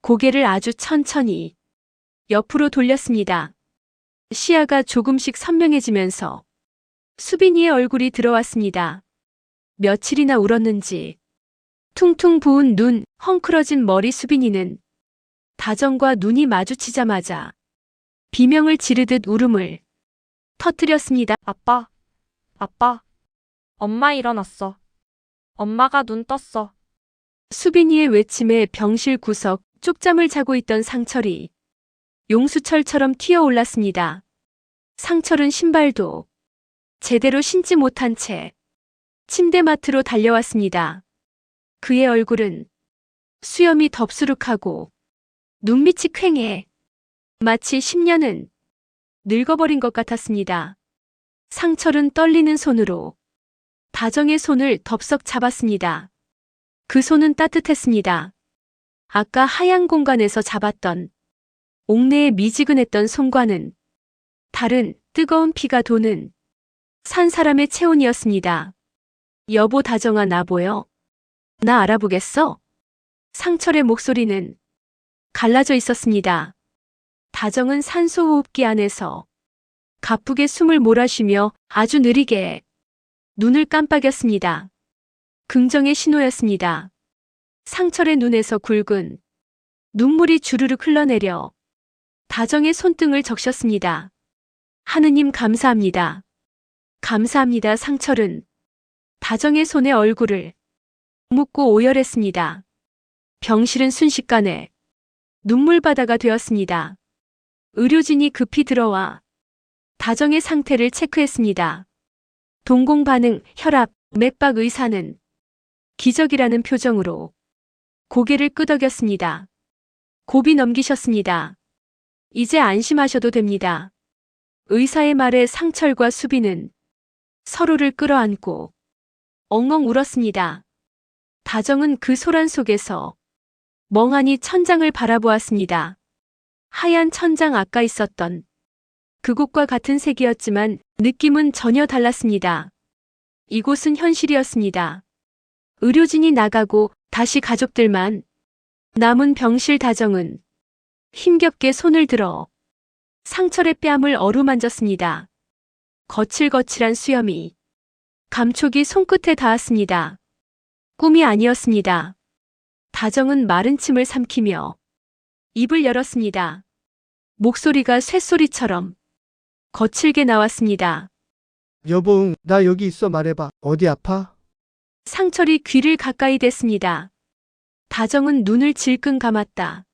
고개를 아주 천천히 옆으로 돌렸습니다. 시야가 조금씩 선명해지면서 수빈이의 얼굴이 들어왔습니다. 며칠이나 울었는지 퉁퉁 부은 눈, 헝클어진 머리. 수빈이는 다정과 눈이 마주치자마자 비명을 지르듯 울음을 터뜨렸습니다. 아빠. 아빠. 엄마 일어났어. 엄마가 눈 떴어. 수빈이의 외침에 병실 구석 쪽잠을 자고 있던 상철이 용수철처럼 튀어올랐습니다. 상철은 신발도 제대로 신지 못한 채 침대맡으로 달려왔습니다. 그의 얼굴은 수염이 덥수룩하고 눈밑이 퀭해. 마치 10년은 늙어버린 것 같았습니다. 상철은 떨리는 손으로 다정의 손을 덥석 잡았습니다. 그 손은 따뜻했습니다. 아까 하얀 공간에서 잡았던 옥내의 미지근했던 손과는 다른 뜨거운 피가 도는 산 사람의 체온이었습니다. 여보 다정아 나 보여? 나 알아보겠어? 상철의 목소리는 갈라져 있었습니다. 다정은 산소호흡기 안에서 가쁘게 숨을 몰아쉬며 아주 느리게 눈을 깜빡였습니다. 긍정의 신호였습니다. 상철의 눈에서 굵은 눈물이 주르륵 흘러내려 다정의 손등을 적셨습니다. 하느님 감사합니다. 감사합니다. 상철은 다정의 손에 얼굴을 묻고 오열했습니다. 병실은 순식간에 눈물바다가 되었습니다. 의료진이 급히 들어와 다정의 상태를 체크했습니다. 동공 반응, 혈압, 맥박. 의사는 기적이라는 표정으로 고개를 끄덕였습니다. 고비 넘기셨습니다. 이제 안심하셔도 됩니다. 의사의 말에 상철과 수비는 서로를 끌어안고 엉엉 울었습니다. 다정은 그 소란 속에서 멍하니 천장을 바라보았습니다. 하얀 천장 아까 있었던 그곳과 같은 색이었지만 느낌은 전혀 달랐습니다. 이곳은 현실이었습니다. 의료진이 나가고 다시 가족들만 남은 병실. 다정은 힘겹게 손을 들어 상철의 뺨을 어루만졌습니다. 거칠거칠한 수염이 감촉이 손끝에 닿았습니다. 꿈이 아니었습니다. 다정은 마른 침을 삼키며 입을 열었습니다. 목소리가 쇳소리처럼 거칠게 나왔습니다. 여보, 나 여기 있어. 말해봐. 어디 아파? 상철이 귀를 가까이 댔습니다. 다정은 눈을 질끈 감았다.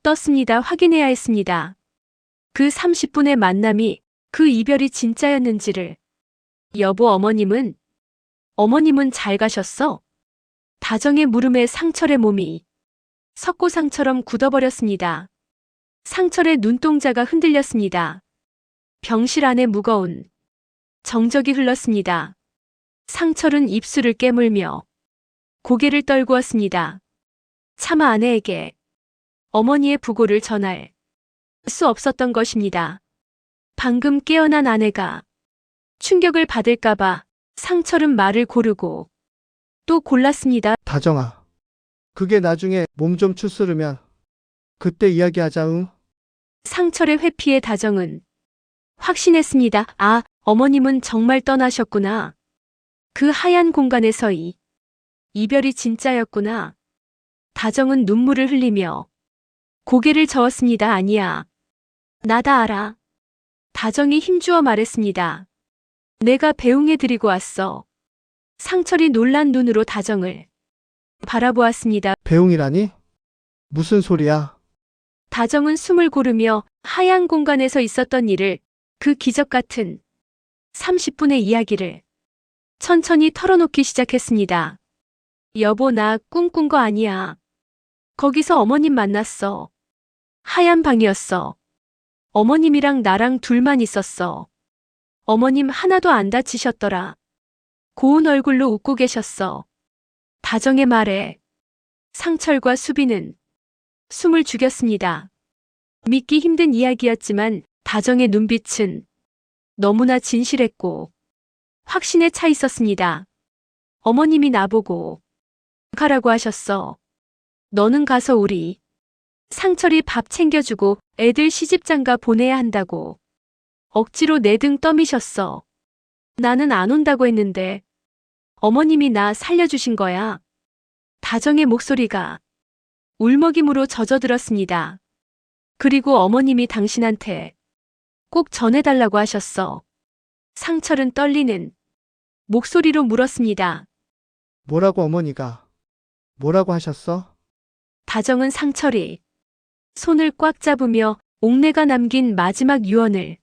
떴습니다. 확인해야 했습니다. 그 30분의 만남이, 그 이별이 진짜였는지를. 여보, 어머님은 잘 가셨어? 다정의 물음에 상철의 몸이 석고상처럼 굳어버렸습니다. 상철의 눈동자가 흔들렸습니다. 병실 안에 무거운 정적이 흘렀습니다. 상철은 입술을 깨물며 고개를 떨구었습니다. 차마 아내에게 어머니의 부고를 전할 수 없었던 것입니다. 방금 깨어난 아내가 충격을 받을까봐 상철은 말을 고르고 또 골랐습니다. 다정아. 그게 나중에 몸 좀 추스르면 그때 이야기하자. 응? 상철의 회피에 다정은 확신했습니다. 아, 어머님은 정말 떠나셨구나. 그 하얀 공간에서 이별이 진짜였구나. 다정은 눈물을 흘리며 고개를 저었습니다. 아니야. 나 다 알아. 다정이 힘주어 말했습니다. 내가 배웅해드리고 왔어. 상철이 놀란 눈으로 다정을 바라보았습니다. 배웅이라니? 무슨 소리야? 다정은 숨을 고르며 하얀 공간에서 있었던 일을, 그 기적 같은 30분의 이야기를 천천히 털어놓기 시작했습니다. 여보, 나 꿈꾼 거 아니야. 거기서 어머님 만났어. 하얀 방이었어. 어머님이랑 나랑 둘만 있었어. 어머님 하나도 안 다치셨더라. 고운 얼굴로 웃고 계셨어. 다정의 말에 상철과 수비는 숨을 죽였습니다. 믿기 힘든 이야기였지만 다정의 눈빛은 너무나 진실했고 확신에 차 있었습니다. 어머님이 나보고 가라고 하셨어. 너는 가서 우리 상철이 밥 챙겨주고 애들 시집장가 보내야 한다고 억지로 내 등 떠미셨어. 나는 안 온다고 했는데 어머님이 나 살려주신 거야. 다정의 목소리가 울먹임으로 젖어들었습니다. 그리고 어머님이 당신한테 꼭 전해달라고 하셨어. 상철은 떨리는 목소리로 물었습니다. 뭐라고 어머니가? 뭐라고 하셨어? 다정은 상철이 손을 꽉 잡으며 옥내가 남긴 마지막 유언을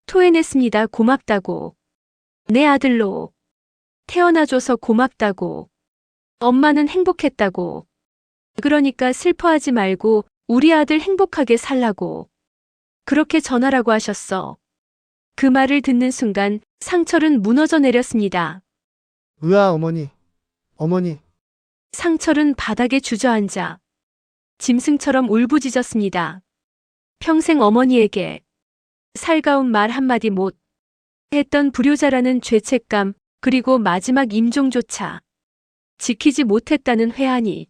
토해냈습니다. 고맙다고. 내 아들로 태어나줘서 고맙다고. 엄마는 행복했다고. 그러니까 슬퍼하지 말고 우리 아들 행복하게 살라고. 그렇게 전하라고 하셨어. 그 말을 듣는 순간 상철은 무너져 내렸습니다. 으아, 어머니. 어머니. 상철은 바닥에 주저앉아 짐승처럼 울부짖었습니다. 평생 어머니에게 살가운 말 한마디 못 했던 불효자라는 죄책감, 그리고 마지막 임종조차 지키지 못했다는 회한이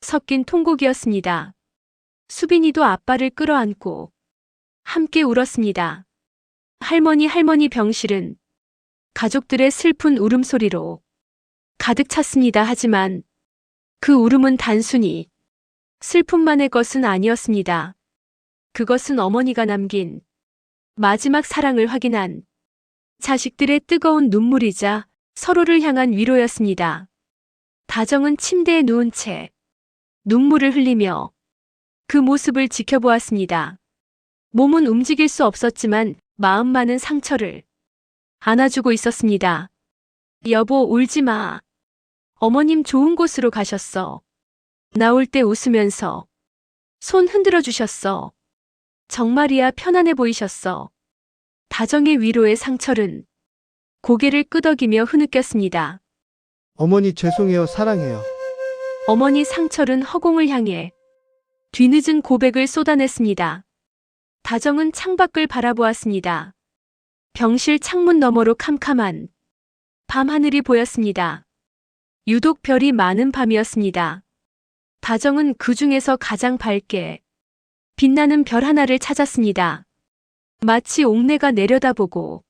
섞인 통곡이었습니다. 수빈이도 아빠를 끌어안고 함께 울었습니다. 할머니 병실은 가족들의 슬픈 울음소리로 가득 찼습니다. 하지만 그 울음은 단순히 슬픔만의 것은 아니었습니다. 그것은 어머니가 남긴 마지막 사랑을 확인한 자식들의 뜨거운 눈물이자 서로를 향한 위로였습니다. 다정은 침대에 누운 채 눈물을 흘리며 그 모습을 지켜보았습니다. 몸은 움직일 수 없었지만 마음만은 상처를 안아주고 있었습니다. 여보, 울지 마. 어머님 좋은 곳으로 가셨어. 나올 때 웃으면서 손 흔들어 주셨어. 정말이야, 편안해 보이셨어. 다정의 위로에 상철은 고개를 끄덕이며 흐느꼈습니다. 어머니 죄송해요. 사랑해요. 어머니. 상철은 허공을 향해 뒤늦은 고백을 쏟아냈습니다. 다정은 창밖을 바라보았습니다. 병실 창문 너머로 캄캄한 밤하늘이 보였습니다. 유독 별이 많은 밤이었습니다. 다정은 그 중에서 가장 밝게 빛나는 별 하나를 찾았습니다. 마치 옥내가 내려다보고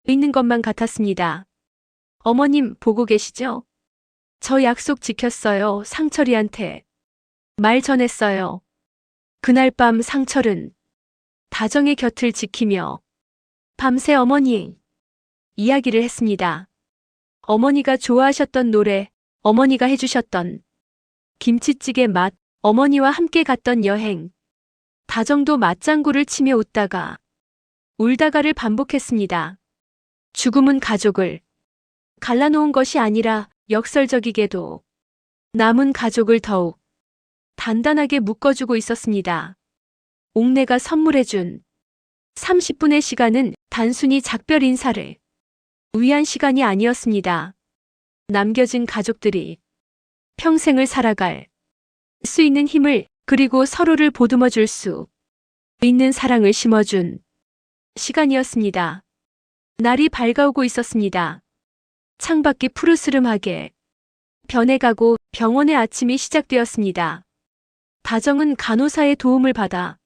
있는 것만 같았습니다. 어머님, 보고 계시죠? 저 약속 지켰어요. 상철이한테 말 전했어요. 그날 밤 상철은 다정의 곁을 지키며 밤새 어머니 이야기를 했습니다. 어머니가 좋아하셨던 노래, 어머니가 해주셨던 김치찌개 맛, 어머니와 함께 갔던 여행. 다정도 맞장구를 치며 웃다가 울다가를 반복했습니다. 죽음은 가족을 갈라놓은 것이 아니라 역설적이게도 남은 가족을 더욱 단단하게 묶어주고 있었습니다. 옥내가 선물해준 30분의 시간은 단순히 작별 인사를 위한 시간이 아니었습니다. 남겨진 가족들이 평생을 살아갈 수 있는 힘을, 그리고 서로를 보듬어 줄 수 있는 사랑을 심어준 시간이었습니다. 날이 밝아오고 있었습니다. 창밖이 푸르스름하게 변해가고 병원의 아침이 시작되었습니다. 다정은 간호사의 도움을 받아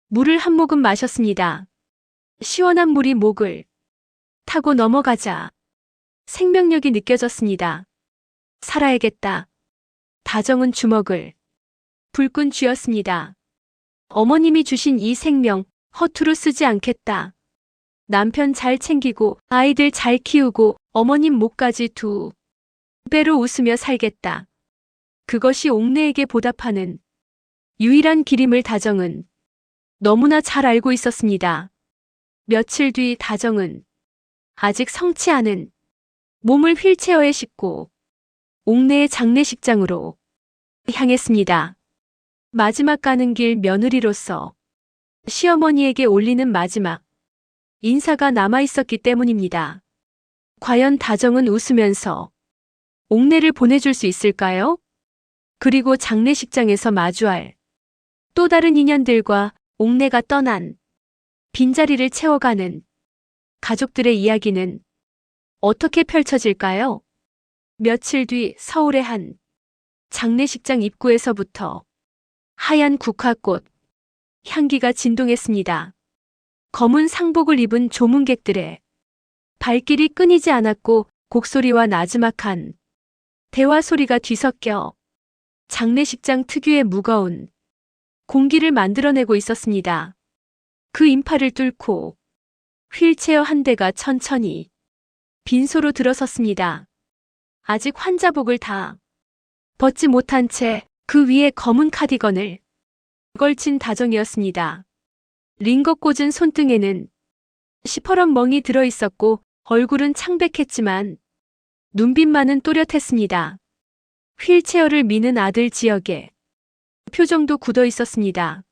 물을 한 모금 마셨습니다. 시원한 물이 목을 타고 넘어가자 생명력이 느껴졌습니다. 살아야겠다. 다정은 주먹을 불끈 쥐었습니다. 어머님이 주신 이 생명 허투루 쓰지 않겠다. 남편 잘 챙기고 아이들 잘 키우고 어머님 목까지 2배로 웃으며 살겠다. 그것이 옥내에게 보답하는 유일한 길임을 다정은 너무나 잘 알고 있었습니다. 며칠 뒤 다정은 아직 성치 않은 몸을 휠체어에 싣고 옥내의 장례식장으로 향했습니다. 마지막 가는 길 며느리로서 시어머니에게 올리는 마지막 인사가 남아있었기 때문입니다. 과연 다정은 웃으면서 옥내를 보내줄 수 있을까요? 그리고 장례식장에서 마주할 또 다른 인연들과 옥내가 떠난 빈자리를 채워가는 가족들의 이야기는 어떻게 펼쳐질까요? 며칠 뒤 서울의 한 장례식장 입구에서부터 하얀 국화꽃 향기가 진동했습니다. 검은 상복을 입은 조문객들의 발길이 끊이지 않았고 곡소리와 나지막한 대화 소리가 뒤섞여 장례식장 특유의 무거운 공기를 만들어내고 있었습니다. 그 인파를 뚫고 휠체어 한 대가 천천히 빈소로 들어섰습니다. 아직 환자복을 다 벗지 못한 채 그 위에 검은 카디건을 걸친 다정이었습니다. 링거 꽂은 손등에는 시퍼런 멍이 들어있었고 얼굴은 창백했지만 눈빛만은 또렷했습니다. 휠체어를 미는 아들 지역에 표정도 굳어 있었습니다.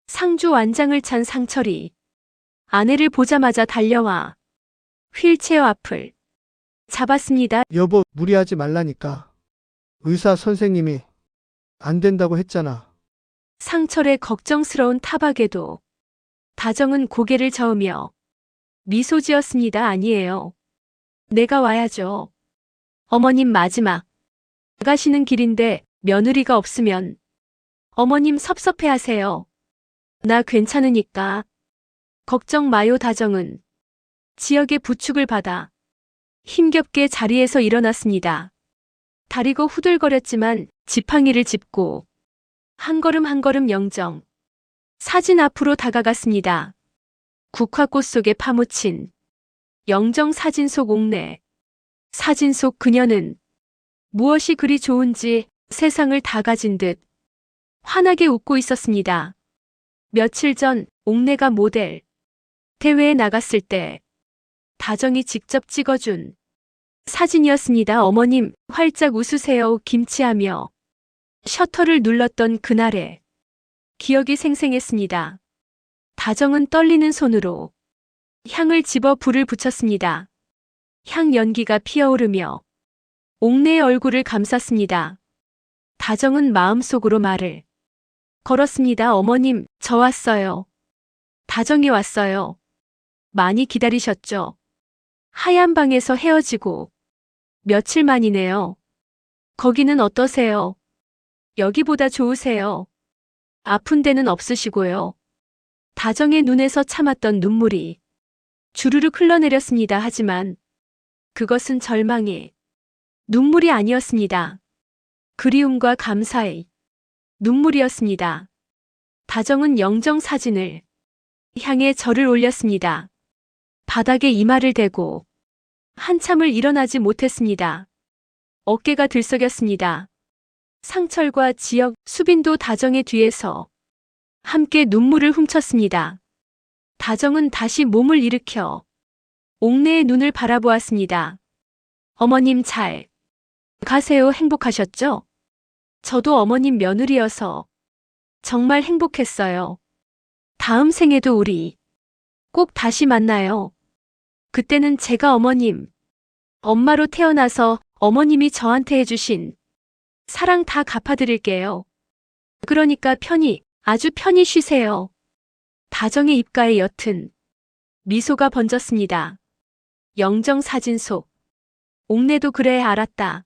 상주 완장을 찬 상철이 아내를 보자마자 달려와 휠체어 앞을 잡았습니다. 여보, 무리하지 말라니까. 의사 선생님이 안 된다고 했잖아. 상철의 걱정스러운 타박에도 다정은 고개를 저으며 미소 지었습니다. 아니에요. 내가 와야죠. 어머님 마지막 나가시는 길인데 며느리가 없으면 어머님 섭섭해하세요. 나 괜찮으니까. 걱정 마요. 다정은 지역의 부축을 받아 힘겹게 자리에서 일어났습니다. 다리가 후들거렸지만 지팡이를 짚고 한 걸음 한 걸음 영정 사진 앞으로 다가갔습니다. 국화꽃 속에 파묻힌 영정 사진 속 옥내. 사진 속 그녀는 무엇이 그리 좋은지 세상을 다 가진 듯 환하게 웃고 있었습니다. 며칠 전 옥내가 모델 대회에 나갔을 때 다정이 직접 찍어준 사진이었습니다. 어머님 활짝 웃으세요. 김치하며 셔터를 눌렀던 그날의 기억이 생생했습니다. 다정은 떨리는 손으로 향을 집어 불을 붙였습니다. 향 연기가 피어오르며 옥내의 얼굴을 감쌌습니다. 다정은 마음속으로 말을 걸었습니다. 어머님, 저 왔어요. 다정이 왔어요. 많이 기다리셨죠? 하얀 방에서 헤어지고 며칠 만이네요. 거기는 어떠세요? 여기보다 좋으세요? 아픈 데는 없으시고요. 다정의 눈에서 참았던 눈물이 주르륵 흘러내렸습니다. 하지만 그것은 절망의 눈물이 아니었습니다. 그리움과 감사의 눈물이었습니다. 다정은 영정 사진을 향해 절을 올렸습니다. 바닥에 이마를 대고 한참을 일어나지 못했습니다. 어깨가 들썩였습니다. 상철과 지역, 수빈도 다정의 뒤에서 함께 눈물을 훔쳤습니다. 다정은 다시 몸을 일으켜 옥내의 눈을 바라보았습니다. 어머님 잘 가세요. 행복하셨죠? 저도 어머님 며느리여서 정말 행복했어요. 다음 생에도 우리 꼭 다시 만나요. 그때는 제가 엄마로 태어나서 어머님이 저한테 해주신 사랑 다 갚아드릴게요. 그러니까 아주 편히 쉬세요. 다정의 입가에 옅은 미소가 번졌습니다. 영정 사진 속 옥내도 그래 알았다.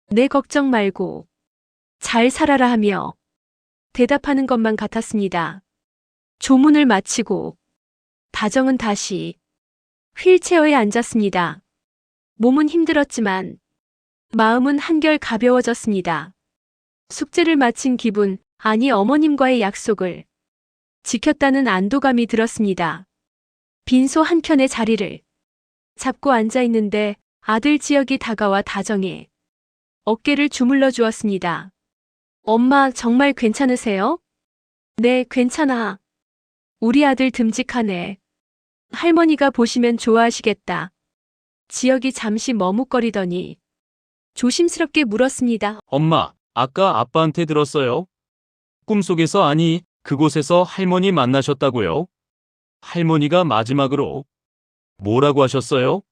내 걱정 말고 잘 살아라 하며 대답하는 것만 같았습니다. 조문을 마치고 다정은 다시 휠체어에 앉았습니다. 몸은 힘들었지만 마음은 한결 가벼워졌습니다. 숙제를 마친 기분, 아니 어머님과의 약속을 지켰다는 안도감이 들었습니다. 빈소 한켠의 자리를 잡고 앉아 있는데 아들 지역이 다가와 다정의 어깨를 주물러 주었습니다. 엄마 정말 괜찮으세요? 네, 괜찮아. 우리 아들 듬직하네. 할머니가 보시면 좋아하시겠다. 지역이 잠시 머뭇거리더니 조심스럽게 물었습니다. 엄마, 아까 아빠한테 들었어요? 꿈속에서 아니, 그곳에서 할머니 만나셨다고요? 할머니가 마지막으로 뭐라고 하셨어요?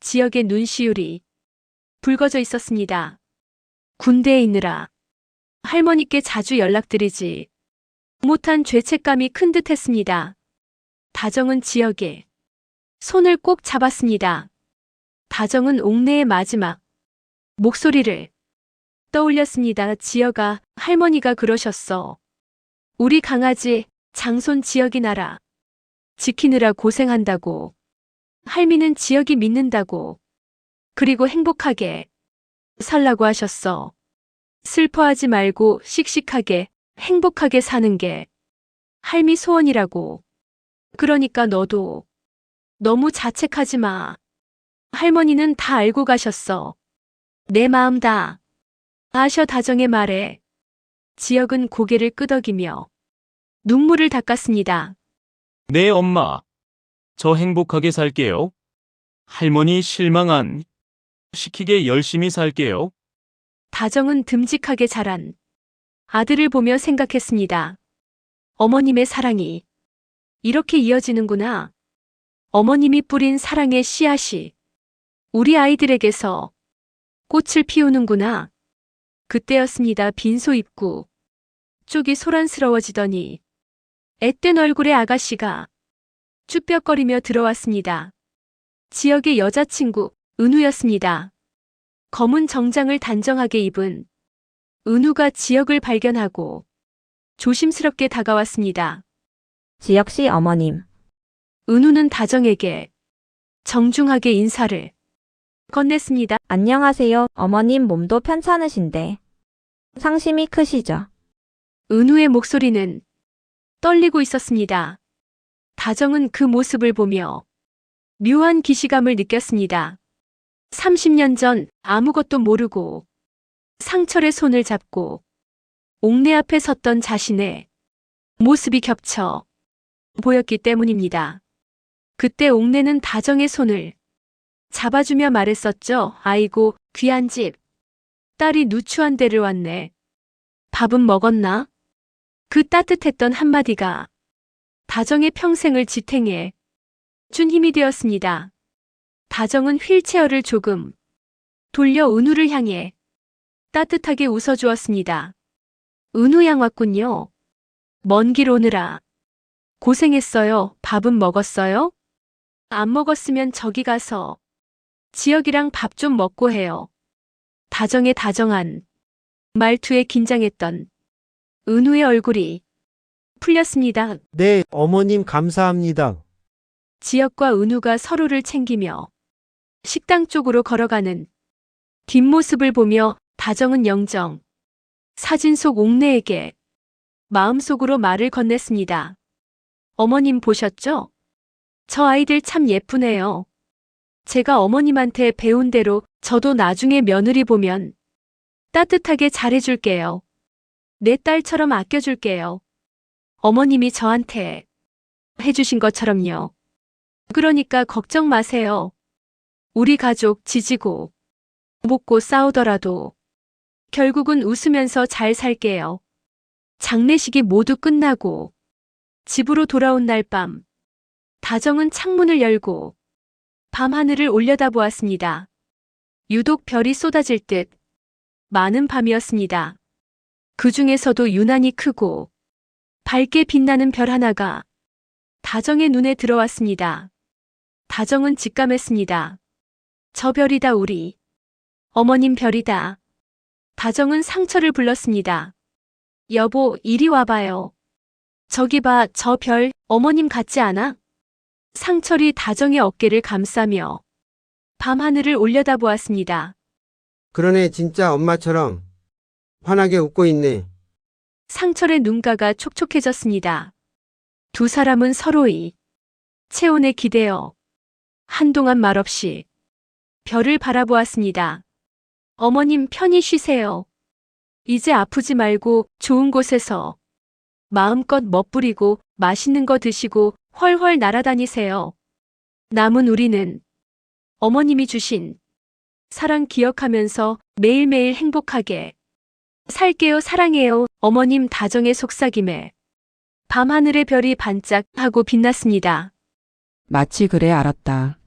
지역의 눈시울이 붉어져 있었습니다. 군대에 있느라 할머니께 자주 연락드리지 못한 죄책감이 큰 듯했습니다. 다정은 지역의 손을 꼭 잡았습니다. 다정은 옥내의 마지막 목소리를 떠올렸습니다. 지역아, 할머니가 그러셨어. 우리 강아지 장손 지역이 나라 지키느라 고생한다고. 할미는 지역이 믿는다고. 그리고 행복하게 살라고 하셨어. 슬퍼하지 말고 씩씩하게 행복하게 사는 게 할미 소원이라고. 그러니까 너도 너무 자책하지 마. 할머니는 다 알고 가셨어. 내 마음 다 아셔. 다정의 말에 지역은 고개를 끄덕이며 눈물을 닦았습니다. 네, 엄마. 저 행복하게 살게요. 할머니 실망 안 시키게 열심히 살게요. 다정은 듬직하게 자란 아들을 보며 생각했습니다. 어머님의 사랑이 이렇게 이어지는구나. 어머님이 뿌린 사랑의 씨앗이 우리 아이들에게서 꽃을 피우는구나. 그때였습니다. 빈소 입구 쪽이 소란스러워지더니 앳된 얼굴의 아가씨가 쭈뼛거리며 들어왔습니다. 지역의 여자친구 은우였습니다. 검은 정장을 단정하게 입은 은우가 지역을 발견하고 조심스럽게 다가왔습니다. 지역씨 어머님, 은우는 다정에게 정중하게 인사를 건넸습니다. 안녕하세요. 어머님 몸도 편찮으신데 상심이 크시죠? 은우의 목소리는 떨리고 있었습니다. 다정은 그 모습을 보며 묘한 기시감을 느꼈습니다. 30년 전 아무것도 모르고 상철의 손을 잡고 옥내 앞에 섰던 자신의 모습이 겹쳐 보였기 때문입니다. 그때 옥내는 다정의 손을 잡아주며 말했었죠. 아이고, 귀한 집. 딸이 누추한 데를 왔네. 밥은 먹었나? 그 따뜻했던 한마디가 다정의 평생을 지탱해 준 힘이 되었습니다. 다정은 휠체어를 조금 돌려 은우를 향해 따뜻하게 웃어주었습니다. 은우 양 왔군요. 먼 길 오느라 고생했어요. 밥은 먹었어요? 안 먹었으면 저기 가서 지역이랑 밥 좀 먹고 해요. 다정의 다정한 말투에 긴장했던 은우의 얼굴이 풀렸습니다. 네, 어머님 감사합니다. 지역과 은우가 서로를 챙기며 식당 쪽으로 걸어가는 뒷모습을 보며 다정은 영정 사진 속 옥내에게 마음속으로 말을 건넸습니다. 어머님 보셨죠? 저 아이들 참 예쁘네요. 제가 어머님한테 배운 대로 저도 나중에 며느리 보면 따뜻하게 잘해줄게요. 내 딸처럼 아껴줄게요. 어머님이 저한테 해주신 것처럼요. 그러니까 걱정 마세요. 우리 가족 지지고 볶고 싸우더라도 결국은 웃으면서 잘 살게요. 장례식이 모두 끝나고 집으로 돌아온 날 밤, 다정은 창문을 열고 밤하늘을 올려다보았습니다. 유독 별이 쏟아질 듯 많은 밤이었습니다. 그 중에서도 유난히 크고 밝게 빛나는 별 하나가 다정의 눈에 들어왔습니다. 다정은 직감했습니다. 저 별이다 우리. 어머님 별이다. 다정은 상철을 불렀습니다. 여보, 이리 와봐요. 저기 봐, 저 별, 어머님 같지 않아? 상철이 다정의 어깨를 감싸며 밤하늘을 올려다보았습니다. 그러네, 진짜 엄마처럼 환하게 웃고 있네. 상철의 눈가가 촉촉해졌습니다. 두 사람은 서로의 체온에 기대어 한동안 말없이 별을 바라보았습니다. 어머님 편히 쉬세요. 이제 아프지 말고 좋은 곳에서 마음껏 멋부리고 맛있는 거 드시고 훨훨 날아다니세요. 남은 우리는 어머님이 주신 사랑 기억하면서 매일매일 행복하게 살게요. 사랑해요. 어머님. 다정의 속삭임에 밤하늘의 별이 반짝하고 빛났습니다. 마치 그래 알았다.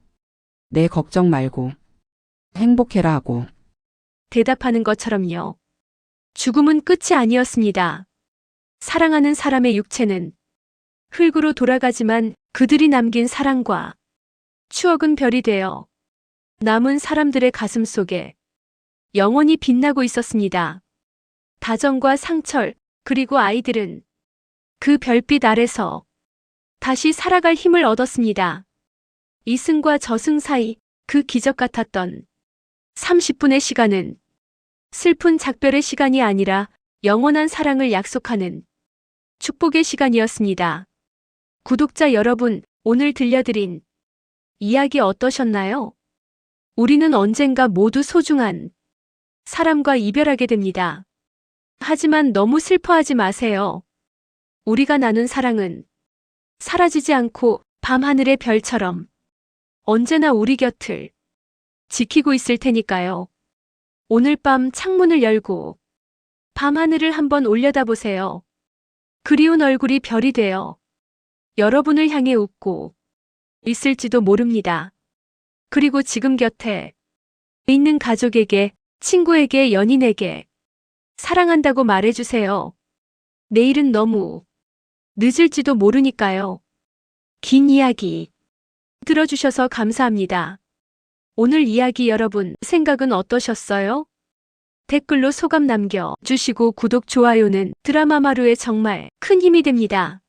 내 걱정 말고 행복해라 하고. 대답하는 것처럼요. 죽음은 끝이 아니었습니다. 사랑하는 사람의 육체는 흙으로 돌아가지만 그들이 남긴 사랑과 추억은 별이 되어 남은 사람들의 가슴 속에 영원히 빛나고 있었습니다. 다정과 상철, 그리고 아이들은 그 별빛 아래서 다시 살아갈 힘을 얻었습니다. 이승과 저승 사이 그 기적 같았던 30분의 시간은 슬픈 작별의 시간이 아니라 영원한 사랑을 약속하는 축복의 시간이었습니다. 구독자 여러분, 오늘 들려드린 이야기 어떠셨나요? 우리는 언젠가 모두 소중한 사람과 이별하게 됩니다. 하지만 너무 슬퍼하지 마세요. 우리가 나눈 사랑은 사라지지 않고 밤하늘의 별처럼 언제나 우리 곁을 지키고 있을 테니까요. 오늘 밤 창문을 열고 밤하늘을 한번 올려다보세요. 그리운 얼굴이 별이 되어 여러분을 향해 웃고 있을지도 모릅니다. 그리고 지금 곁에 있는 가족에게, 친구에게, 연인에게 사랑한다고 말해주세요. 내일은 너무 늦을지도 모르니까요. 긴 이야기 들어주셔서 감사합니다. 오늘 이야기 여러분 생각은 어떠셨어요? 댓글로 소감 남겨주시고 구독, 좋아요는 드라마마루에 정말 큰 힘이 됩니다.